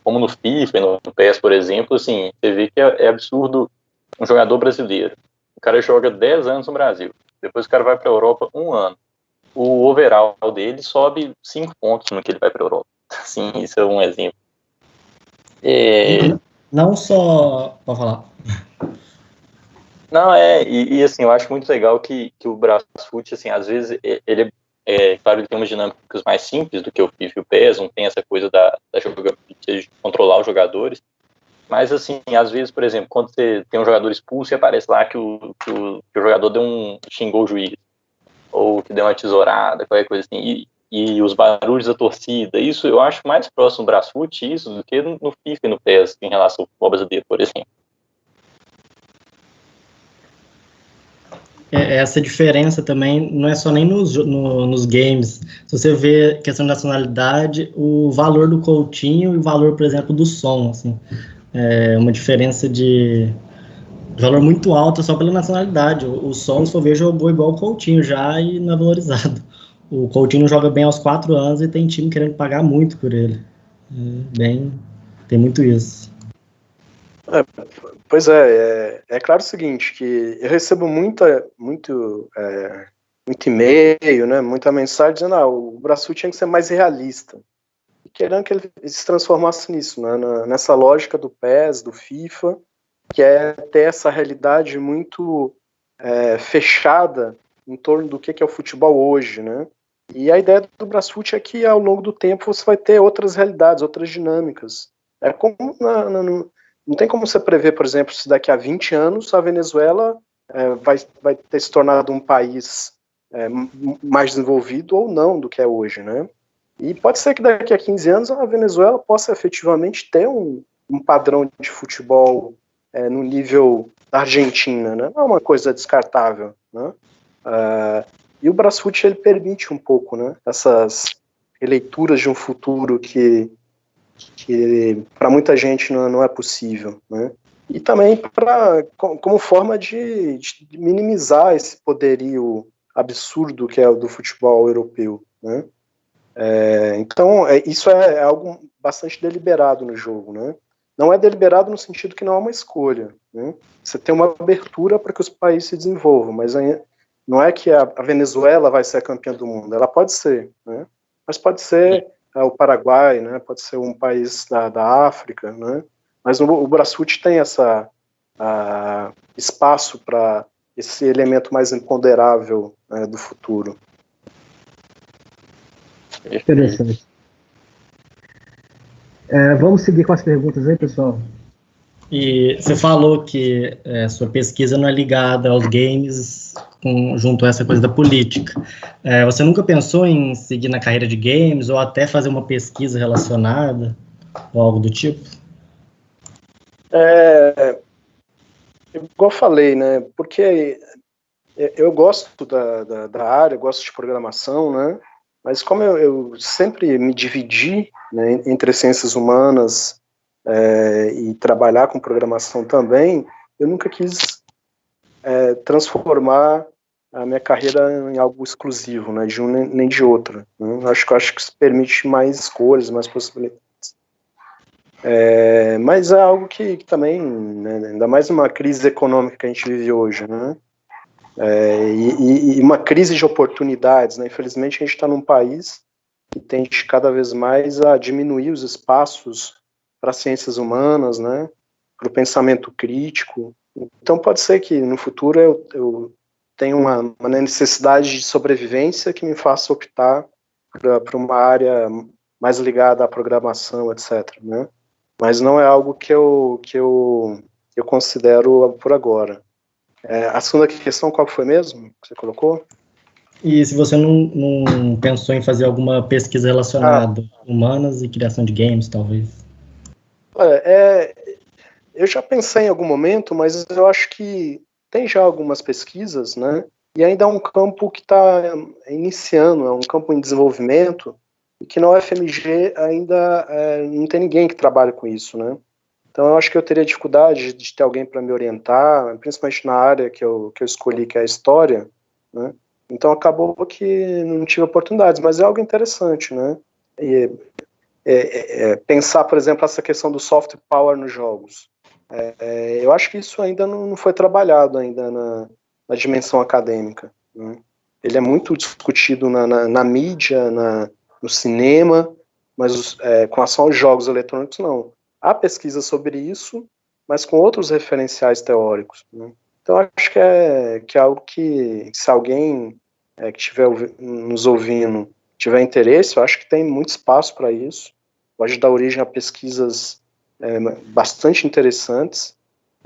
Como no FIFA e no PES, por exemplo, assim, você vê que é absurdo um jogador brasileiro. O cara joga 10 anos no Brasil, depois o cara vai para a Europa 1 ano. O overall dele sobe 5 pontos no que ele vai para a Europa. Assim, isso é um exemplo. Não só... Pode falar. Não, e assim, eu acho muito legal que o Brasfoot, assim, às vezes, ele claro, ele tem umas dinâmicas mais simples do que o FIFA e o PES, não tem essa coisa da de controlar os jogadores, mas, assim, às vezes, por exemplo, quando você tem um jogador expulso e aparece lá que o jogador xingou o juiz, ou que deu uma tesourada, qualquer coisa assim, e os barulhos da torcida, isso eu acho mais próximo do Brasfoot, isso, do que no FIFA e no PES, em relação ao futebol brasileiro, por exemplo. essa diferença também não é só nem nos games. Se você vê questão de nacionalidade, o valor do Coutinho e o valor, por exemplo, do som, assim, é uma diferença de valor muito alto só pela nacionalidade. O som, se for ver, jogou igual o Coutinho já e não é valorizado. O Coutinho joga bem aos 4 anos e tem time querendo pagar muito por ele. Tem muito isso. Pois é claro o seguinte, que eu recebo muito e-mail, né, muita mensagem dizendo o Brasfoot tinha que ser mais realista. E querendo que ele se transformasse nisso, né, nessa lógica do PES, do FIFA, que é ter essa realidade muito fechada em torno do que é o futebol hoje, né? E a ideia do Brasfoot é que ao longo do tempo você vai ter outras realidades, outras dinâmicas. É como não tem como você prever, por exemplo, se daqui a 20 anos a Venezuela vai ter se tornado um país mais desenvolvido ou não do que é hoje, né? E pode ser que daqui a 15 anos a Venezuela possa efetivamente ter um padrão de futebol no nível da Argentina, né? Não é uma coisa descartável, né? E o Brasfoot, ele permite um pouco, né, essas releituras de um futuro que para muita gente não é possível, né? E também como forma de minimizar esse poderio absurdo que é o do futebol europeu, né? Então, isso é algo bastante deliberado no jogo, né? Não é deliberado no sentido que não é uma escolha, né? Você tem uma abertura para que os países se desenvolvam, mas não é que a Venezuela vai ser a campeã do mundo, ela pode ser, né? Mas pode ser o Paraguai, né? Pode ser um país da África, né? Mas o Brasfoot tem essa espaço para esse elemento mais imponderável, né, do futuro. Interessante. Vamos seguir com as perguntas aí, pessoal. E você falou que sua pesquisa não é ligada aos games junto a essa coisa da política. Você nunca pensou em seguir na carreira de games ou até fazer uma pesquisa relacionada ou algo do tipo? Igual eu falei, né? Porque eu gosto da área, gosto de programação, né? Mas como eu sempre me dividi, né, entre ciências humanas e trabalhar com programação também, eu nunca quis transformar a minha carreira em algo exclusivo, né, de um nem de outro. Né? Acho que isso permite mais escolhas, mais possibilidades. Mas é algo que também, né, ainda mais numa crise econômica que a gente vive hoje, né? E uma crise de oportunidades, né? Infelizmente a gente está num país que tende cada vez mais a diminuir os espaços para ciências humanas, né? Para o pensamento crítico. Então pode ser que no futuro eu tenha uma necessidade de sobrevivência que me faça optar para uma área mais ligada à programação, etc., né? Mas não é algo que eu considero por agora. A segunda questão, qual foi mesmo que você colocou? E se você não pensou em fazer alguma pesquisa relacionada a humanas e criação de games, talvez? Eu já pensei em algum momento, mas eu acho que tem já algumas pesquisas, né? E ainda é um campo que está iniciando, é um campo em desenvolvimento, e que na UFMG ainda não tem ninguém que trabalhe com isso, né? Então eu acho que eu teria dificuldade de ter alguém para me orientar, principalmente na área que eu escolhi, que é a história, né? Então acabou que não tive oportunidades, mas é algo interessante, né? Pensar, por exemplo, essa questão do soft power nos jogos. Eu acho que isso ainda não foi trabalhado ainda na dimensão acadêmica, né? Ele é muito discutido na mídia, no cinema, mas com relação aos jogos eletrônicos, não. Há pesquisa sobre isso, mas com outros referenciais teóricos, né? Então, acho que é algo que, se alguém que estiver nos ouvindo tiver interesse, eu acho que tem muito espaço para isso. Pode dar origem a pesquisas bastante interessantes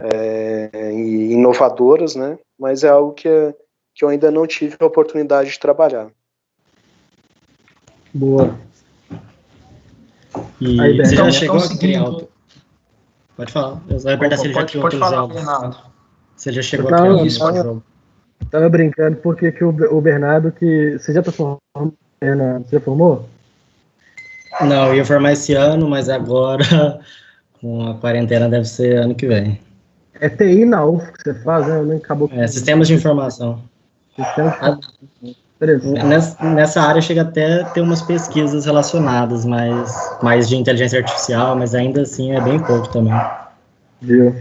e inovadoras, né? Mas é algo que eu ainda não tive a oportunidade de trabalhar. Boa. E Aí, você já então, chegou a criar... Pode falar. Eu ia perguntar se ele já criou outro jogo. Se ele já chegou a criar outro jogo. Tava brincando porque que o Bernardo, que você já tá formando, Bernardo? Você já formou? Não, eu ia formar esse ano, mas agora, com a quarentena, deve ser ano que vem. É TI na UF que você faz, né? Eu nem acabou com Sistemas de informação. sistema de A- informação. Interessante. Nessa área chega até a ter umas pesquisas relacionadas, mas mais de inteligência artificial, mas ainda assim é bem pouco também. Viu?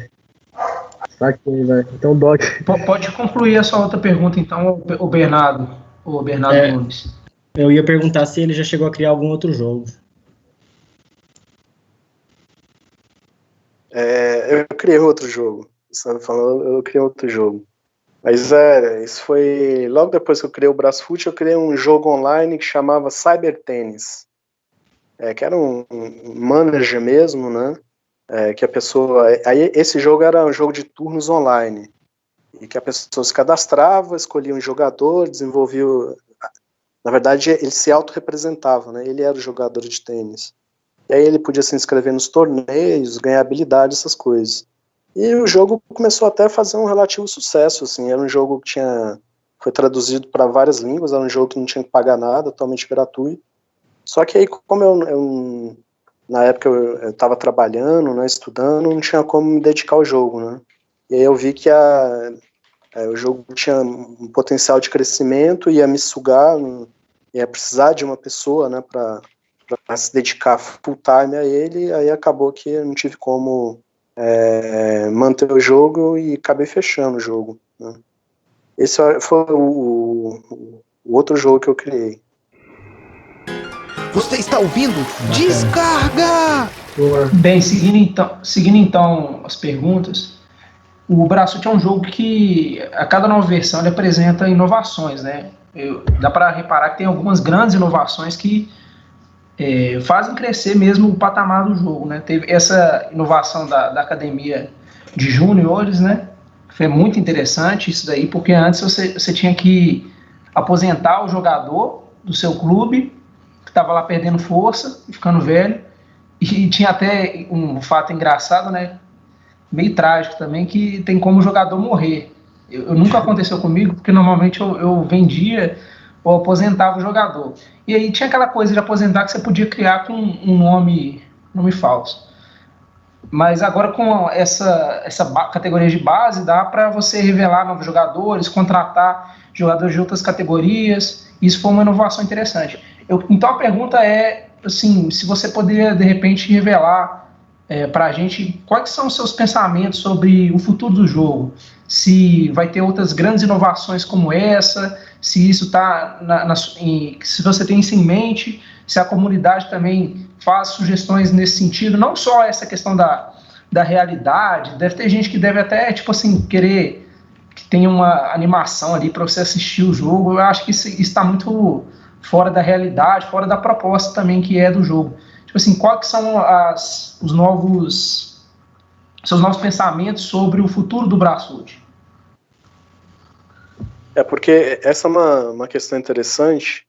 Saquei, velho. Então, Doc. Pode concluir a sua outra pergunta, então, o Bernardo Nunes. Eu ia perguntar se ele já chegou a criar algum outro jogo. Eu criei outro jogo. Você estava falando, eu criei outro jogo. Mas isso foi logo depois que eu criei o Brasfoot, eu criei um jogo online que chamava Cyber Tennis. Que era um manager mesmo, né? Que a pessoa. Aí esse jogo era um jogo de turnos online. E que a pessoa se cadastrava, escolhia um jogador, desenvolvia. Na verdade, ele se autorrepresentava, né? Ele era o jogador de tênis. E aí ele podia se inscrever nos torneios, ganhar habilidade, essas coisas. E o jogo começou até a fazer um relativo sucesso, assim. Era um jogo que foi traduzido para várias línguas, era um jogo que não tinha que pagar nada, totalmente gratuito. Só que aí, como eu na época eu estava trabalhando, né, estudando, não tinha como me dedicar ao jogo, né? E aí eu vi que o jogo tinha um potencial de crescimento, ia me sugar, ia precisar de uma pessoa, né, para se dedicar full time a ele. Aí acabou que eu não tive como manter o jogo e acabei fechando o jogo, né? Esse foi o outro jogo que eu criei. Você está ouvindo? Descarga! Bem, seguindo então as perguntas, o Brasfoot é um jogo que a cada nova versão ele apresenta inovações, né? Dá para reparar que tem algumas grandes inovações que fazem crescer mesmo o patamar do jogo, né? Teve essa inovação da academia de júniores, né? Foi muito interessante isso daí, porque antes você tinha que aposentar o jogador do seu clube, que estava lá perdendo força e ficando velho, e tinha até um fato engraçado, né? Meio trágico também, que tem como o jogador morrer. Nunca aconteceu comigo, porque normalmente eu vendia ou aposentava o jogador. E aí tinha aquela coisa de aposentar que você podia criar com um nome falso. Mas agora com essa categoria de base, dá para você revelar novos jogadores, contratar jogadores de outras categorias. Isso foi uma inovação interessante. Então a pergunta é, assim, se você poderia, de repente, revelar para a gente quais são os seus pensamentos sobre o futuro do jogo. Se vai ter outras grandes inovações como essa, se isso está se você tem isso em mente, se a comunidade também faz sugestões nesse sentido, não só essa questão da realidade, deve ter gente que deve até, tipo assim, querer que tenha uma animação ali para você assistir o jogo. Eu acho que isso está muito fora da realidade, fora da proposta também que é do jogo. Tipo assim, quais são seus novos pensamentos sobre o futuro do Brasfoot? Porque essa é uma questão interessante,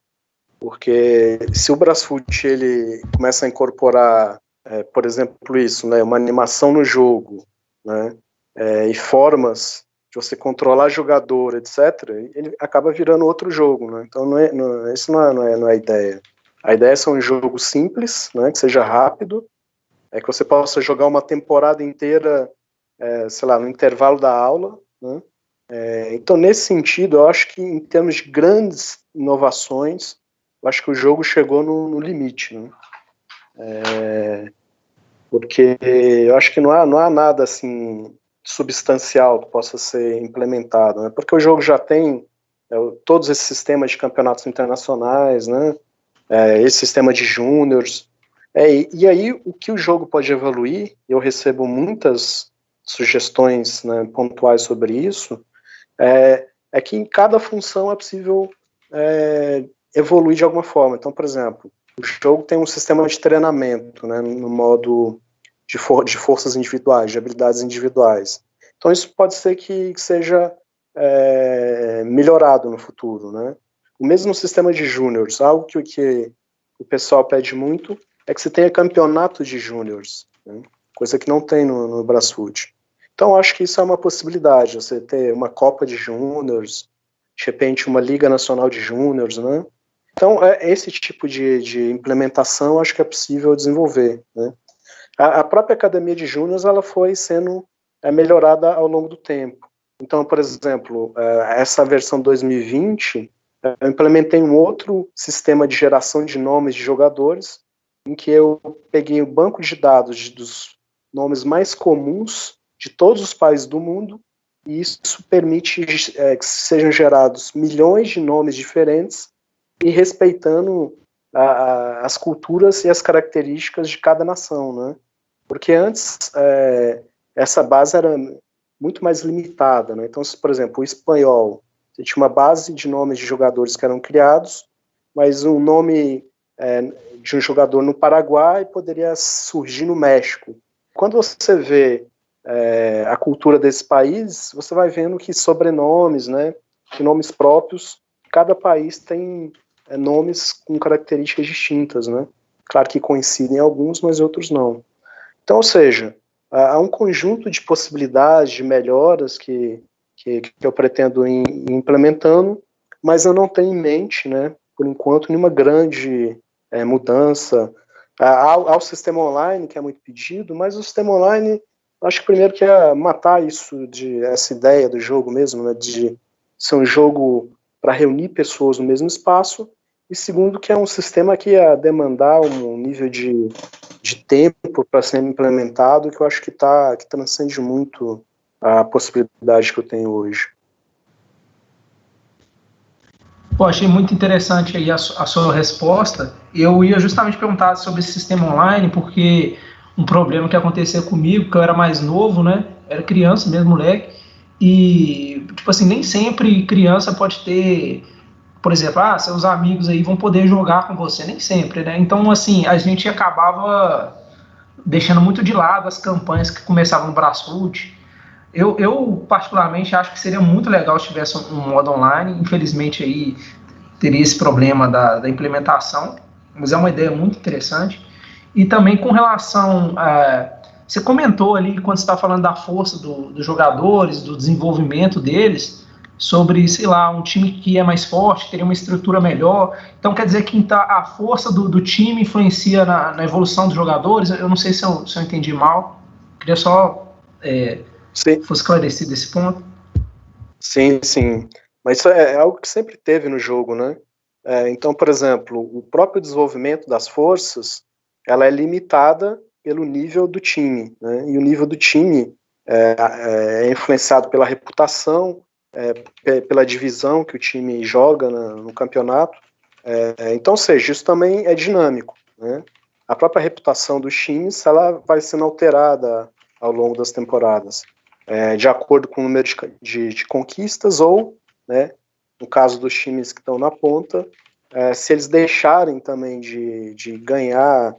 porque se o Brasfoot ele começa a incorporar, por exemplo, isso, né, uma animação no jogo, né, e formas de você controlar jogador, etc., ele acaba virando outro jogo, né? Então isso não é a ideia. A ideia é ser um jogo simples, né, que seja rápido, que você possa jogar uma temporada inteira, sei lá, no intervalo da aula, né? Então, nesse sentido, eu acho que em termos de grandes inovações, eu acho que o jogo chegou no limite, né? Porque eu acho que não há nada assim substancial que possa ser implementado, né? Porque o jogo já tem todos esses sistemas de campeonatos internacionais, né? Esse sistema de júniors. E aí, o que o jogo pode evoluir, eu recebo muitas sugestões, né, pontuais sobre isso, é que em cada função é possível evoluir de alguma forma. Então, por exemplo, o jogo tem um sistema de treinamento, né, no modo de forças individuais, de habilidades individuais. Então, isso pode ser que seja melhorado no futuro, né? O mesmo sistema de júniors, algo que o pessoal pede muito, é que você tenha campeonato de júniors, né? Coisa que não tem no Brasfoot. Então, acho que isso é uma possibilidade, você ter uma Copa de Júniors, de repente uma Liga Nacional de Júniores, né? Então, esse tipo de implementação acho que é possível desenvolver, né? A própria Academia de Júniores, ela foi sendo melhorada ao longo do tempo. Então, por exemplo, essa versão 2020, eu implementei um outro sistema de geração de nomes de jogadores, em que eu peguei o banco de dados dos nomes mais comuns de todos os países do mundo, e isso permite que sejam gerados milhões de nomes diferentes e respeitando as culturas e as características de cada nação, né? Porque antes essa base era muito mais limitada, né? Então, se, por exemplo, o espanhol, você tinha uma base de nomes de jogadores que eram criados, mas o nome de um jogador no Paraguai poderia surgir no México. Quando você vê a cultura desse país, você vai vendo que sobrenomes, né, que nomes próprios, cada país tem nomes com características distintas, né? Claro que coincidem alguns, mas outros não. Então, ou seja, há um conjunto de possibilidades, de melhoras que eu pretendo ir implementando, mas eu não tenho em mente, né, por enquanto, nenhuma grande mudança. Há o sistema online, que é muito pedido, mas o sistema online, acho que primeiro que é matar essa ideia do jogo mesmo, né, de ser um jogo para reunir pessoas no mesmo espaço, e segundo que é um sistema que ia demandar um nível de tempo para ser implementado, que eu acho que transcende muito a possibilidade que eu tenho hoje. Pô, achei muito interessante aí a sua resposta. Eu ia justamente perguntar sobre esse sistema online, porque um problema que aconteceu comigo, que eu era mais novo, né? Era criança mesmo, moleque. E, tipo assim, nem sempre criança pode ter, por exemplo, seus amigos aí vão poder jogar com você, nem sempre, né? Então, assim, a gente acabava deixando muito de lado as campanhas que começavam no Brasfoot. Eu, particularmente, acho que seria muito legal se tivesse um modo online. Infelizmente, aí teria esse problema da implementação, mas é uma ideia muito interessante. E também com relação você comentou ali, quando você está falando da força dos jogadores, do desenvolvimento deles, sobre, sei lá, um time que é mais forte, teria uma estrutura melhor. Então, quer dizer que a força do time influencia na evolução dos jogadores? Eu não sei se eu entendi mal. Queria só fosse esclarecido esse ponto. Sim, sim. Mas isso é algo que sempre teve no jogo, né? Então, por exemplo, o próprio desenvolvimento das forças, ela é limitada pelo nível do time, né? E o nível do time é influenciado pela reputação, pela divisão que o time joga no campeonato. Então, ou seja, isso também é dinâmico, né? A própria reputação dos times, ela vai sendo alterada ao longo das temporadas, de acordo com o número de conquistas ou, né, no caso dos times que estão na ponta, se eles deixarem também de ganhar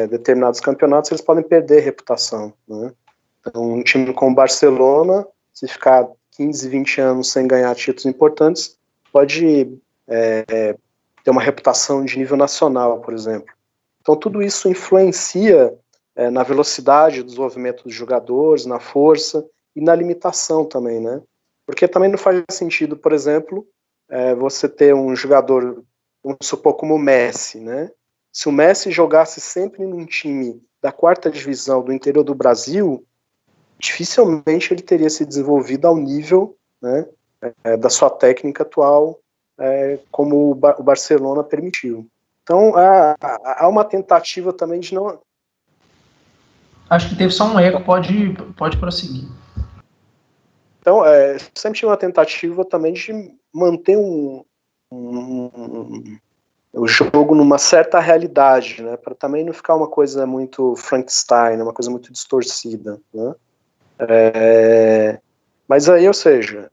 determinados campeonatos, eles podem perder reputação, né? Então, um time como o Barcelona, se ficar 15, 20 anos sem ganhar títulos importantes, pode ter uma reputação de nível nacional, por exemplo. Então, tudo isso influencia na velocidade do desenvolvimento dos jogadores, na força e na limitação também, né? Porque também não faz sentido, por exemplo, você ter um jogador, vamos supor, como o Messi, né? Se o Messi jogasse sempre num time da 4ª divisão do interior do Brasil, dificilmente ele teria se desenvolvido ao nível, né, da sua técnica atual, como o Barcelona permitiu. Então, há uma tentativa também de não... Acho que teve só um eco, pode prosseguir. Então, sempre tinha uma tentativa também de manter o jogo numa certa realidade, né, para também não ficar uma coisa muito Frankenstein, uma coisa muito distorcida, né? Mas aí, ou seja,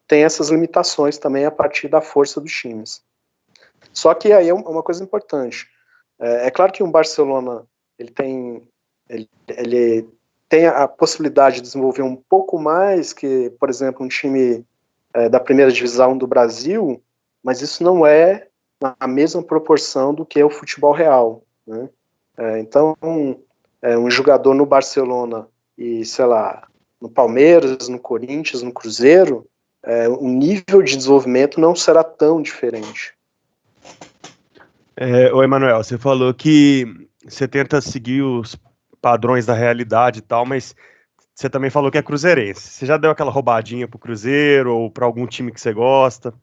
tem essas limitações também a partir da força dos times. Só que aí é uma coisa importante. É claro que um Barcelona ele tem a possibilidade de desenvolver um pouco mais que, por exemplo, um time da 1ª divisão do Brasil, mas isso não é na mesma proporção do que é o futebol real, né? Então, um jogador no Barcelona e, sei lá, no Palmeiras, no Corinthians, no Cruzeiro, o nível de desenvolvimento não será tão diferente. Ô, Emanuel, você falou que você tenta seguir os padrões da realidade e tal, mas você também falou que é cruzeirense. Você já deu aquela roubadinha pro Cruzeiro ou para algum time que você gosta?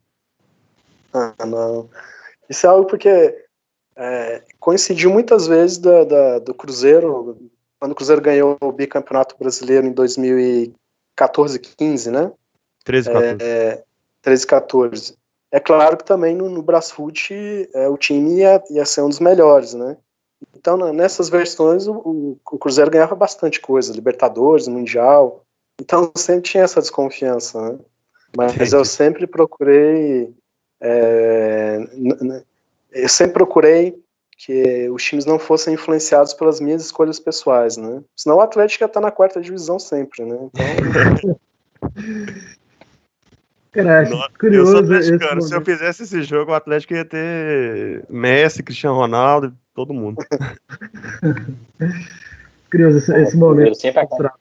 Ah, não. Isso é algo porque coincidiu muitas vezes do Cruzeiro, quando o Cruzeiro ganhou o bicampeonato brasileiro em 2014, 15, né? 13, 14. 13, 14. É claro que também no Brasfoot o time ia ser um dos melhores, né? Então, nessas versões, o Cruzeiro ganhava bastante coisa, Libertadores, Mundial. Então, sempre tinha essa desconfiança, né? Mas eu sempre procurei que os times não fossem influenciados pelas minhas escolhas pessoais, né? Senão o Atlético ia estar na 4ª divisão sempre, né? Então... Cara, acho Eu sou curioso esse atleticano. Se eu momento. fizesse esse jogo, o Atlético ia ter Messi, Cristiano Ronaldo, todo mundo. Curioso esse momento. Sempre acaba.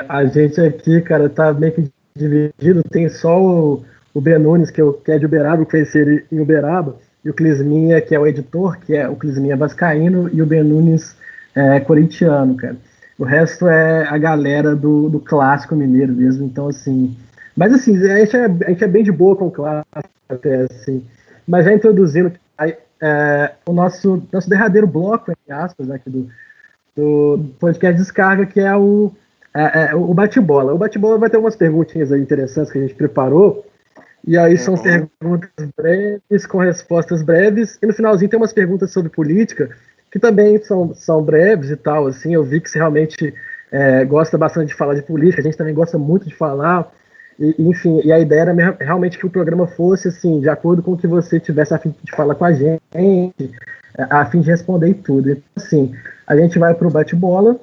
A gente aqui, cara, tá meio que dividido. Tem só o Ben Nunes, que é de Uberaba, que conheci ele em Uberaba, e o Clisminha, que é o editor, o Clisminha vascaíno, e o Ben Nunes é corintiano, cara. O resto é a galera do clássico mineiro mesmo, então assim... Mas assim, a gente é bem de boa com o clássico, até assim. Mas já introduzindo o nosso derradeiro bloco, entre aspas, aqui do podcast Descarga, que é o bate-bola. O bate-bola vai ter umas perguntinhas aí interessantes que a gente preparou, e aí são perguntas breves, com respostas breves, e no finalzinho tem umas perguntas sobre política, que também são breves e tal, assim. Eu vi que você realmente gosta bastante de falar de política, a gente também gosta muito de falar, enfim, e a ideia era realmente que o programa fosse, assim, de acordo com o que você tivesse a fim de falar com a gente, a fim de responder e tudo. Então, assim, a gente vai para o bate-bola,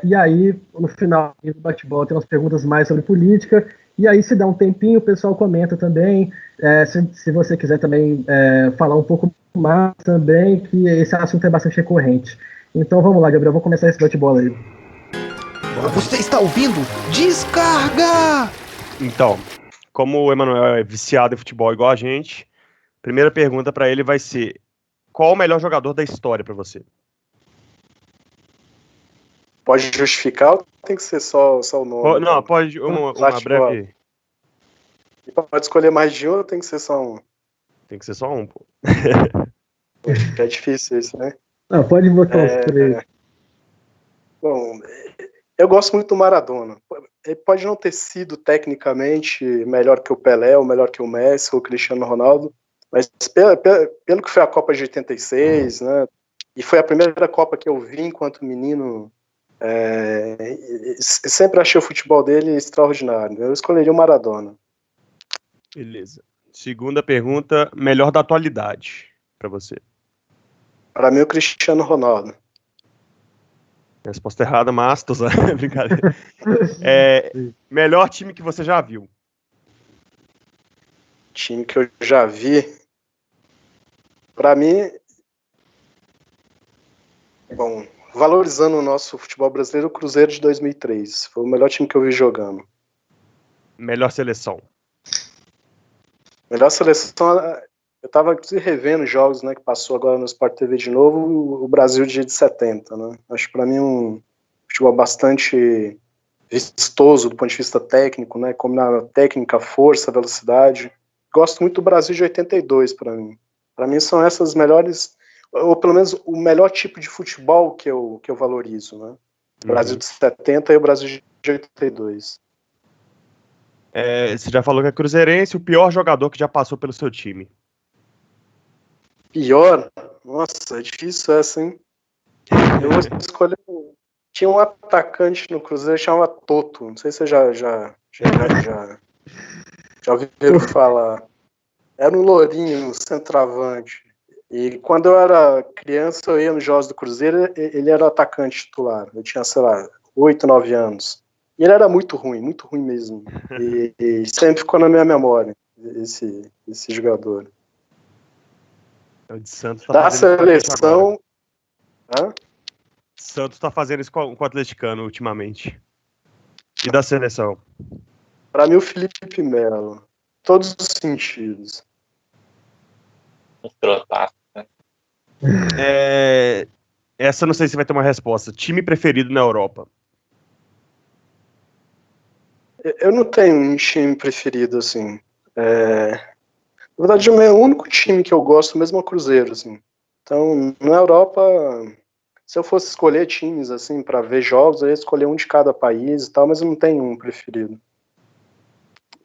e aí, no final do bate-bola, tem umas perguntas mais sobre política, e aí, se dá um tempinho, o pessoal comenta também, se você quiser também falar um pouco mais também, que esse assunto é bastante recorrente. Então, vamos lá, Gabriel, vou começar esse bate-bola aí. Você está ouvindo Descarga! Então, como o Emanuel é viciado em futebol igual a gente, primeira pergunta para ele vai ser: qual o melhor jogador da história para você? Pode justificar ou tem que ser só o nome? Não, pode uma breve. Pode escolher mais de um ou tem que ser só um? Tem que ser só um, pô. É difícil isso, né? Não, pode botar os três. Bom, eu gosto muito do Maradona. Ele pode não ter sido tecnicamente melhor que o Pelé, ou melhor que o Messi, ou o Cristiano Ronaldo, mas pelo que foi a Copa de 86, né? E foi a primeira Copa que eu vi enquanto menino. Sempre achei o futebol dele extraordinário. Eu escolheria o Maradona. Beleza. Segunda pergunta, melhor da atualidade para você. Para mim, o Cristiano Ronaldo. Resposta errada, mas tô usando. Brincadeira. Melhor time que você já viu? Time que eu já vi. Para mim, bom, valorizando o nosso futebol brasileiro, o Cruzeiro de 2003. Foi o melhor time que eu vi jogando. Melhor seleção? Melhor seleção, eu estava revendo jogos, né, que passou agora no Sport TV de novo, o Brasil de 70, né? Acho para mim um futebol bastante vistoso do ponto de vista técnico, né, combinar técnica, força, velocidade. Gosto muito do Brasil de 82 para mim. Para mim são essas melhores, ou pelo menos o melhor tipo de futebol que eu valorizo, né? O Brasil de 70 e o Brasil de 82. Você já falou que é cruzeirense, o pior jogador que já passou pelo seu time? Pior? Nossa, é difícil essa, hein? Eu vou escolher. Tinha um atacante no Cruzeiro que chamava Toto. Não sei se vocês já ouviram falar. Era um lourinho, um centroavante. E quando eu era criança, eu ia nos jogos do Cruzeiro, ele era o atacante titular. Eu tinha, sei lá, 8, 9 anos. E ele era muito ruim mesmo. E sempre ficou na minha memória, esse jogador. O de Santos tá Da fazendo seleção... Santos tá fazendo isso com o atleticano ultimamente. E da seleção? Para mim, o Felipe Melo. Todos os sentidos. Escrotaço. Essa não sei se vai ter uma resposta. Time preferido na Europa? Eu não tenho um time preferido, assim. Na verdade, o meu único time que eu gosto mesmo é o Cruzeiro, assim. Então, na Europa, se eu fosse escolher times, assim, para ver jogos, eu ia escolher um de cada país e tal, mas eu não tenho um preferido.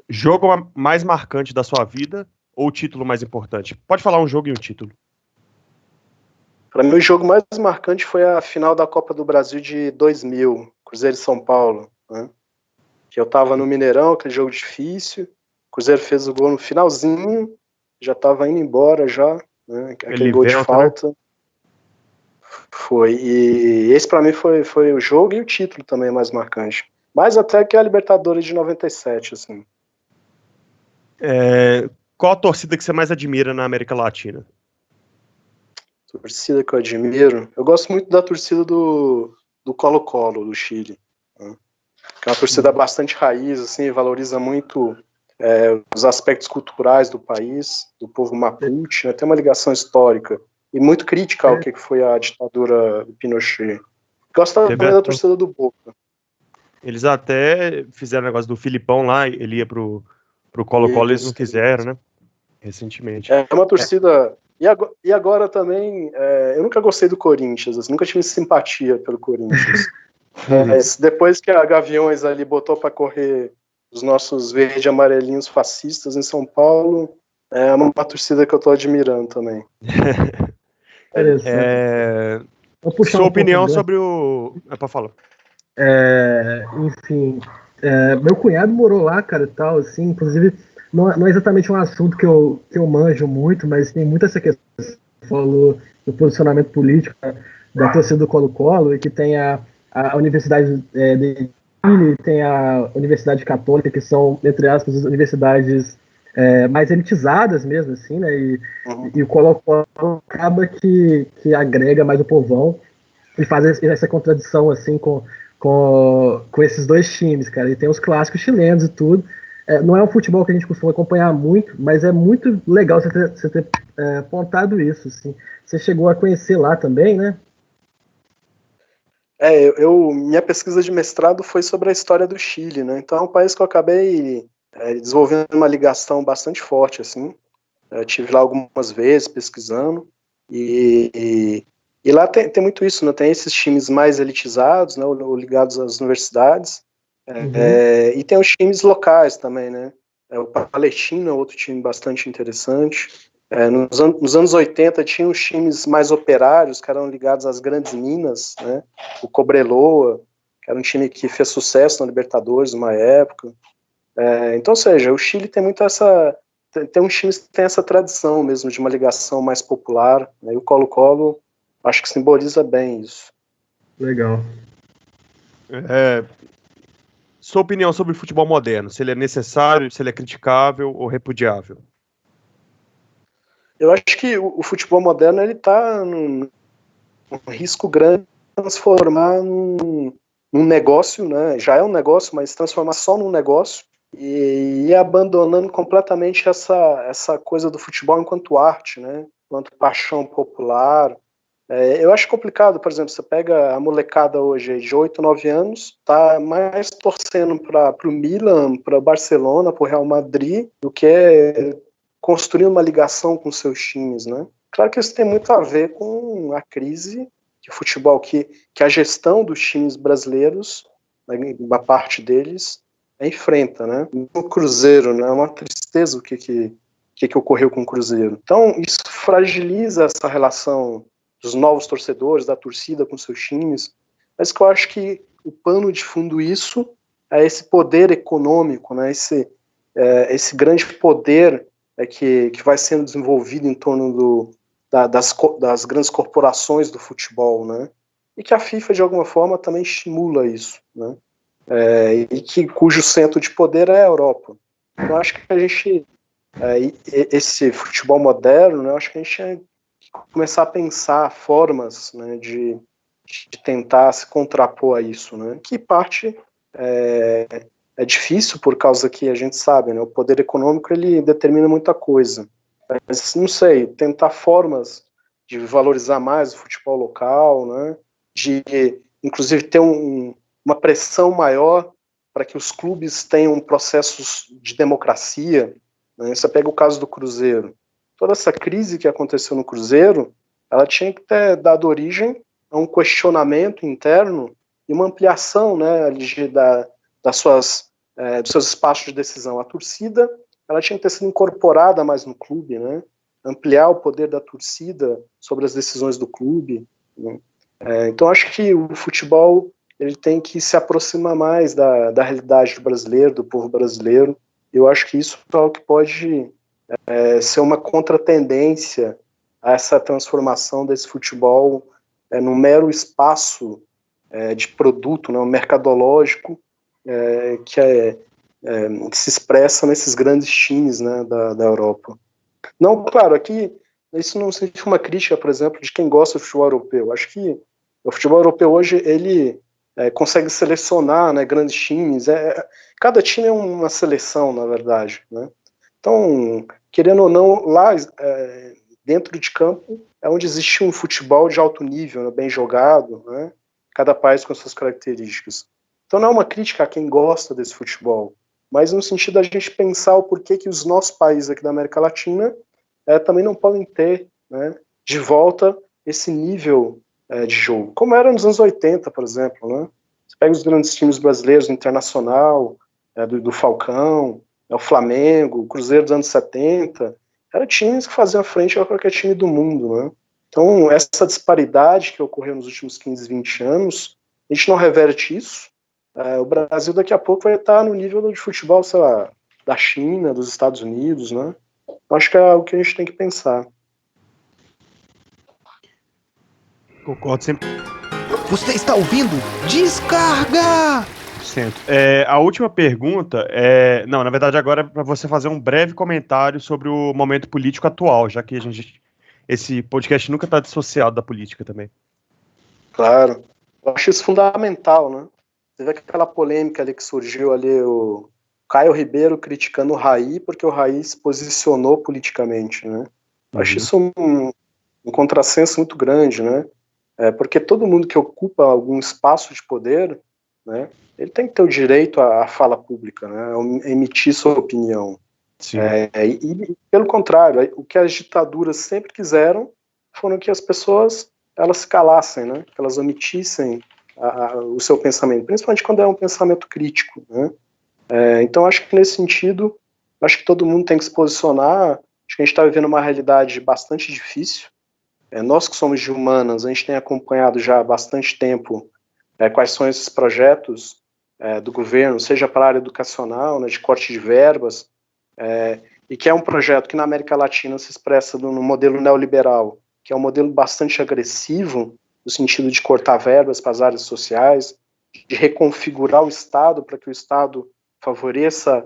Jogo mais marcante da sua vida ou título mais importante? Pode falar um jogo e um título. Para mim, o jogo mais marcante foi a final da Copa do Brasil de 2000, Cruzeiro e São Paulo, né? Que eu tava no Mineirão, aquele jogo difícil, o Cruzeiro fez o gol no finalzinho, já tava indo embora já, né? Aquele gol de falta. Né? Foi, e esse para mim foi o jogo e o título também mais marcante. Mais até que a Libertadores de 97, assim. Qual a torcida que você mais admira na América Latina? Torcida que eu admiro. Eu gosto muito da torcida do Colo-Colo, do Chile. Né? Que é uma torcida bastante raiz, assim, valoriza muito os aspectos culturais do país, do povo Mapuche, né? Tem uma ligação histórica e muito crítica ao que foi a ditadura do Pinochet. Gosto também da torcida do Boca. Eles até fizeram o negócio do Filipão lá, ele ia pro Colo-Colo, eles não quiseram, né? Recentemente. É uma torcida... E agora também, eu nunca gostei do Corinthians, assim, nunca tive simpatia pelo Corinthians. Mas depois que a Gaviões ali botou para correr os nossos verde e amarelinhos fascistas em São Paulo, é uma torcida que eu tô admirando também. Sua opinião sobre o... Para falar. Enfim, meu cunhado morou lá, cara, e tal, assim, inclusive, não é exatamente um assunto que eu manjo muito, mas tem muita essa questão que você falou do posicionamento político da torcida do Colo-Colo, e que tem a Universidade de Chile, tem a Universidade Católica, que são, entre aspas, as universidades mais elitizadas mesmo, assim, né, e o Colo-Colo acaba que agrega mais o povão e faz essa contradição, assim, com esses dois times, cara. E tem os clássicos chilenos e tudo. Não é um futebol que a gente costuma acompanhar muito, mas é muito legal você ter apontado isso, assim. Você chegou a conhecer lá também, né? Minha pesquisa de mestrado foi sobre a história do Chile, né? Então é um país que eu acabei desenvolvendo uma ligação bastante forte, assim. Tive lá algumas vezes pesquisando e lá tem muito isso, né? Tem esses times mais elitizados, né? Ou ligados às universidades, e tem os times locais também, né? O Palestino é outro time bastante interessante. Nos anos 80 tinha os times mais operários, que eram ligados às grandes minas, né? O Cobreloa, que era um time que fez sucesso na Libertadores numa época. Então, ou seja, o Chile tem muito essa... Tem uns times que tem essa tradição mesmo de uma ligação mais popular, né? E o Colo-Colo acho que simboliza bem isso. Legal. Sua opinião sobre o futebol moderno, se ele é necessário, se ele é criticável ou repudiável? Eu acho que o futebol moderno ele está num risco grande de transformar num negócio, né? Já é um negócio, mas transformar só num negócio e abandonando completamente essa coisa do futebol enquanto arte, né? Enquanto paixão popular. Eu acho complicado, por exemplo, você pega a molecada hoje de 8, 9 anos, tá mais torcendo para o Milan, para o Barcelona, para o Real Madrid, do que construir uma ligação com seus times, né? Claro que isso tem muito a ver com a crise de futebol, que a gestão dos times brasileiros, né, uma parte deles, enfrenta, né? O Cruzeiro, né? É uma tristeza o que ocorreu com o Cruzeiro. Então, isso fragiliza essa relação dos novos torcedores, da torcida com seus times, mas que eu acho que o pano de fundo isso é esse poder econômico, né, esse grande poder que vai sendo desenvolvido em torno das grandes corporações do futebol, né, e que a FIFA, de alguma forma, também estimula isso, né, cujo centro de poder é a Europa. Então, eu acho que a gente, esse futebol moderno, né, eu acho que a gente começar a pensar formas, né, de tentar se contrapor a isso, né, que parte é difícil por causa que a gente sabe, né, o poder econômico ele determina muita coisa. Mas, não sei, tentar formas de valorizar mais o futebol local, né, de, inclusive, ter uma pressão maior para que os clubes tenham processos de democracia, né. Você pega o caso do Cruzeiro. Toda essa crise que aconteceu no Cruzeiro, ela tinha que ter dado origem a um questionamento interno e uma ampliação, né, dos seus espaços de decisão. A torcida, ela tinha que ter sido incorporada mais no clube, né, ampliar o poder da torcida sobre as decisões do clube, né. Então acho que o futebol ele tem que se aproximar mais da realidade do brasileiro, do povo brasileiro. Eu acho que isso é o que pode ser uma contratendência a essa transformação desse futebol num mero espaço de produto, né, um mercadológico que se expressa nesses grandes times, né, da Europa. Não, claro, aqui isso não significa uma crítica, por exemplo, de quem gosta do futebol europeu. Acho que o futebol europeu hoje ele consegue selecionar, né, grandes times. Cada time é uma seleção, na verdade, né? Então, querendo ou não, lá dentro de campo é onde existe um futebol de alto nível, né, bem jogado, né? Cada país com suas características. Então não é uma crítica a quem gosta desse futebol, mas no sentido da gente pensar o porquê que os nossos países aqui da América Latina também não podem ter, né, de volta esse nível de jogo, como era nos anos 80, por exemplo, né? Você pega os grandes times brasileiros, o Internacional, do Falcão, o Flamengo, o Cruzeiro dos anos 70, eram times que faziam frente a qualquer time do mundo, né? Então, essa disparidade que ocorreu nos últimos 15, 20 anos, a gente não reverte isso. O Brasil daqui a pouco vai estar no nível de futebol, sei lá, da China, dos Estados Unidos, né? Eu acho que é o que a gente tem que pensar. Concordo sempre. Você está ouvindo? Descarga! A última pergunta não, na verdade agora é para você fazer um breve comentário sobre o momento político atual, já que esse podcast nunca está dissociado da política também. Claro, eu acho isso fundamental, né? Teve aquela polêmica ali que surgiu ali, o Caio Ribeiro criticando o Raí, porque o Raí se posicionou politicamente, né? Eu acho isso um contrassenso muito grande, né? Porque todo mundo que ocupa algum espaço de poder, né, ele tem que ter o direito à fala pública, né, a emitir sua opinião. E pelo contrário, o que as ditaduras sempre quiseram foram que as pessoas elas se calassem, né, que elas omitissem o seu pensamento, principalmente quando é um pensamento crítico, né. Então acho que nesse sentido, acho que todo mundo tem que se posicionar. Acho que a gente está vivendo uma realidade bastante difícil. Nós que somos de humanas, a gente tem acompanhado já há bastante tempo quais são esses projetos do governo, seja para a área educacional, né, de corte de verbas, e que é um projeto que na América Latina se expressa no modelo neoliberal, que é um modelo bastante agressivo, no sentido de cortar verbas para as áreas sociais, de reconfigurar o Estado para que o Estado favoreça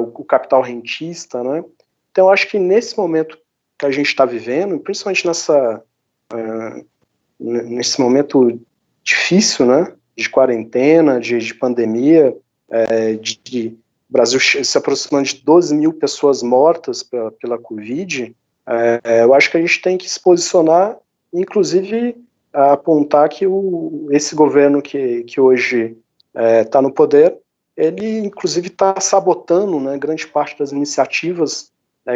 o capital rentista, né? Então, eu acho que nesse momento que a gente está vivendo, principalmente nesse momento difícil, né, de quarentena, de pandemia, de Brasil se aproximando de 12 mil pessoas mortas pela Covid, eu acho que a gente tem que se posicionar, inclusive apontar que esse governo que hoje está no poder, ele inclusive está sabotando, né, grande parte das iniciativas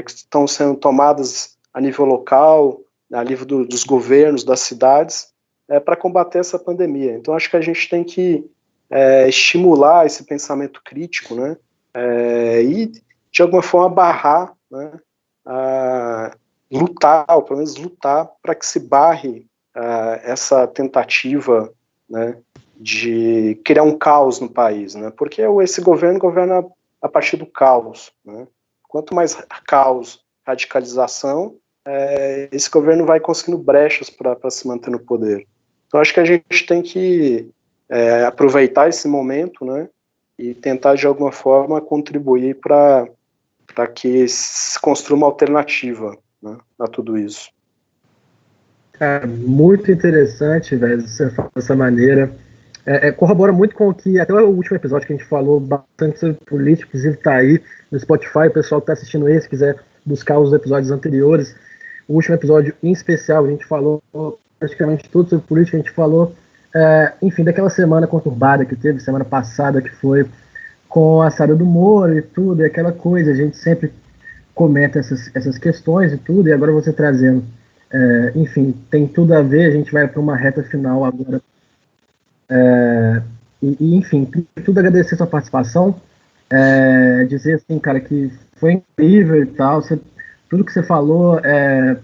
que estão sendo tomadas a nível local, a nível dos governos, das cidades, para combater essa pandemia. Então, acho que a gente tem que estimular esse pensamento crítico, né, e, de alguma forma, barrar, né, lutar, ou pelo menos lutar, para que se barre essa tentativa, né, de criar um caos no país, né, porque esse governo governa a partir do caos, né. Quanto mais caos, radicalização, esse governo vai conseguindo brechas para se manter no poder. Então, acho que a gente tem que aproveitar esse momento, né, e tentar, de alguma forma, contribuir para que se construa uma alternativa, né, a tudo isso. Muito interessante, velho, você falar dessa maneira. corrobora muito com o que, até o último episódio que a gente falou bastante sobre política, inclusive tá aí no Spotify, o pessoal que tá assistindo esse, quiser buscar os episódios anteriores. O último episódio em especial, a gente falou praticamente tudo sobre política, a gente falou, enfim, daquela semana conturbada que teve, semana passada, que foi com a saída do Moro e tudo, e aquela coisa, a gente sempre comenta essas questões e tudo, e agora você trazendo, enfim, tem tudo a ver, a gente vai para uma reta final agora. Enfim, tudo agradecer sua participação, dizer assim, cara, que foi incrível e tal, tudo que você falou,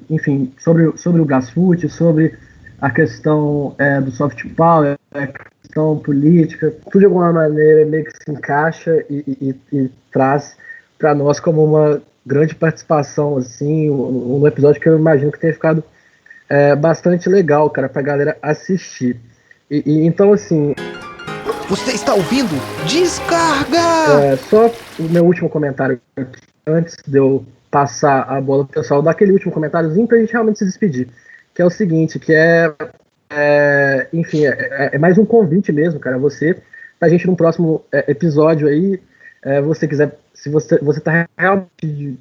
enfim, sobre o Brasfoot, sobre a questão do soft power, a questão política, tudo de alguma maneira meio que se encaixa e traz para nós como uma grande participação, assim, um episódio que eu imagino que tenha ficado bastante legal, cara, pra galera assistir. Então, assim... Você está ouvindo? Descarga! Só o meu último comentário aqui, antes de eu passar a bola pro pessoal, dar aquele último comentáriozinho pra gente realmente se despedir, que é o seguinte, que enfim, é mais um convite mesmo, cara, pra gente num próximo episódio aí, você quiser, se você tá realmente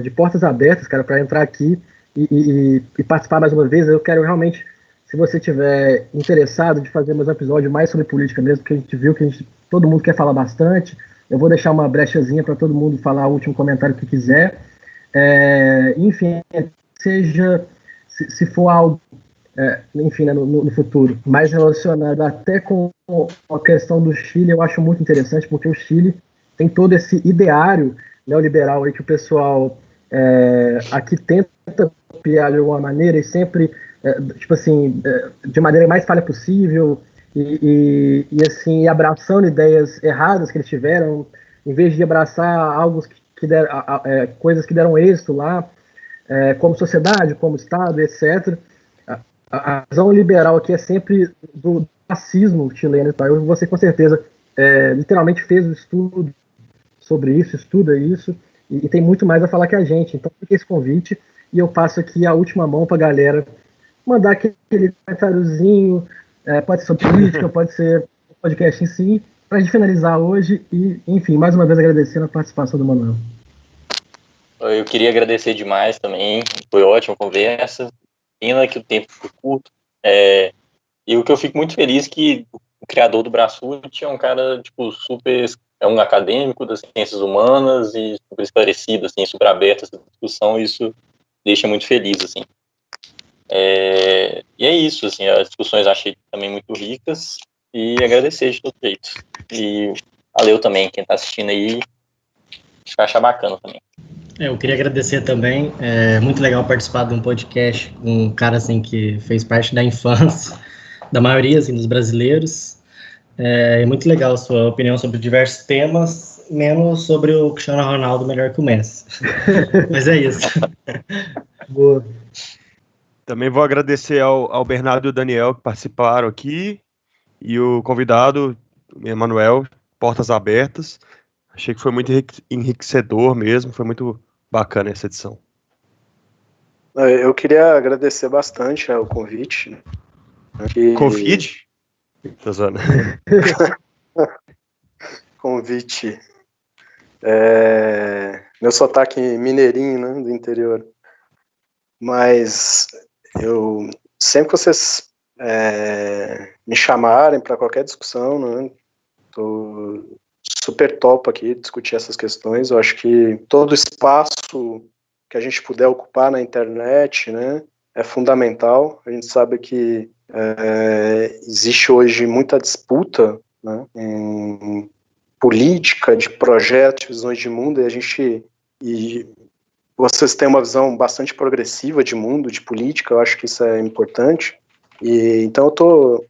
de portas abertas, cara, pra entrar aqui e participar mais uma vez, eu quero realmente, se você tiver interessado de fazer mais um episódio mais sobre política mesmo, porque a gente viu que todo mundo quer falar bastante, eu vou deixar uma brechazinha para todo mundo falar o último comentário que quiser. Enfim, seja, se for algo, enfim, né, no futuro, mais relacionado até com a questão do Chile, eu acho muito interessante, porque o Chile tem todo esse ideário neoliberal aí que o pessoal aqui tenta copiar de alguma maneira e sempre, tipo assim, de maneira mais falha possível e assim, abraçando ideias erradas que eles tiveram, em vez de abraçar algo coisas que deram êxito lá, como sociedade, como Estado, etc. A visão liberal aqui é sempre do racismo chileno. Tá? Você com certeza literalmente fez o estudo sobre isso, estuda isso, e tem muito mais a falar que a gente. Então fica esse convite e eu passo aqui a última mão para a galera mandar aquele comentáriozinho, pode ser sobre política, pode ser o podcast em si, para a gente finalizar hoje e, enfim, mais uma vez agradecendo a participação do Manuel. Eu queria agradecer demais também, foi ótima a conversa, pena que o tempo ficou curto, e o que eu fico muito feliz é que o criador do Brasfoot é um cara, tipo, super, um acadêmico das ciências humanas e super esclarecido, assim, super aberto a essa discussão, e isso deixa muito feliz, assim. E é isso, assim, as discussões eu achei também muito ricas, e agradecer de todo jeito. E valeu também, quem tá assistindo aí, acho que vai achar bacana também. Eu queria agradecer também, é muito legal participar de um podcast com um cara assim que fez parte da infância da maioria assim, dos brasileiros. É muito legal a sua opinião sobre diversos temas, menos sobre o Cristiano Ronaldo melhor que o Messi. Mas é isso. Boa. Também vou agradecer ao Bernardo e ao Daniel que participaram aqui e o convidado, Emanuel, portas abertas. Achei que foi muito enriquecedor mesmo, foi muito bacana essa edição. Eu queria agradecer bastante o convite. Convite? Tô zoando. Convite. Meu sotaque mineirinho, né, do interior. Mas sempre que vocês me chamarem para qualquer discussão, né, tô super top aqui discutir essas questões. Eu acho que todo espaço que a gente puder ocupar na internet, né, é fundamental. A gente sabe que existe hoje muita disputa, né, em política, de projetos, visões de mundo, e vocês têm uma visão bastante progressiva de mundo, de política, eu acho que isso é importante. Então eu estou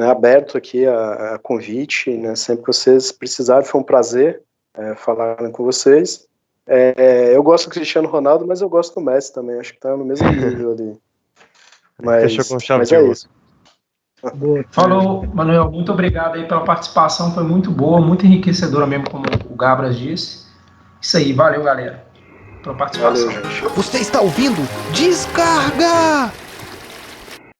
aberto aqui a convite, né, sempre que vocês precisarem, foi um prazer falar com vocês. Eu gosto do Cristiano Ronaldo, mas eu gosto do Messi também, acho que está no mesmo nível ali. Fechou com chave mas de é ouro. isso. Falou, Manuel, muito obrigado aí pela participação, foi muito boa, muito enriquecedora mesmo, como o Gabras disse. Isso aí, valeu, galera, pela participação. Valeu, gente. Você está ouvindo? Descarga!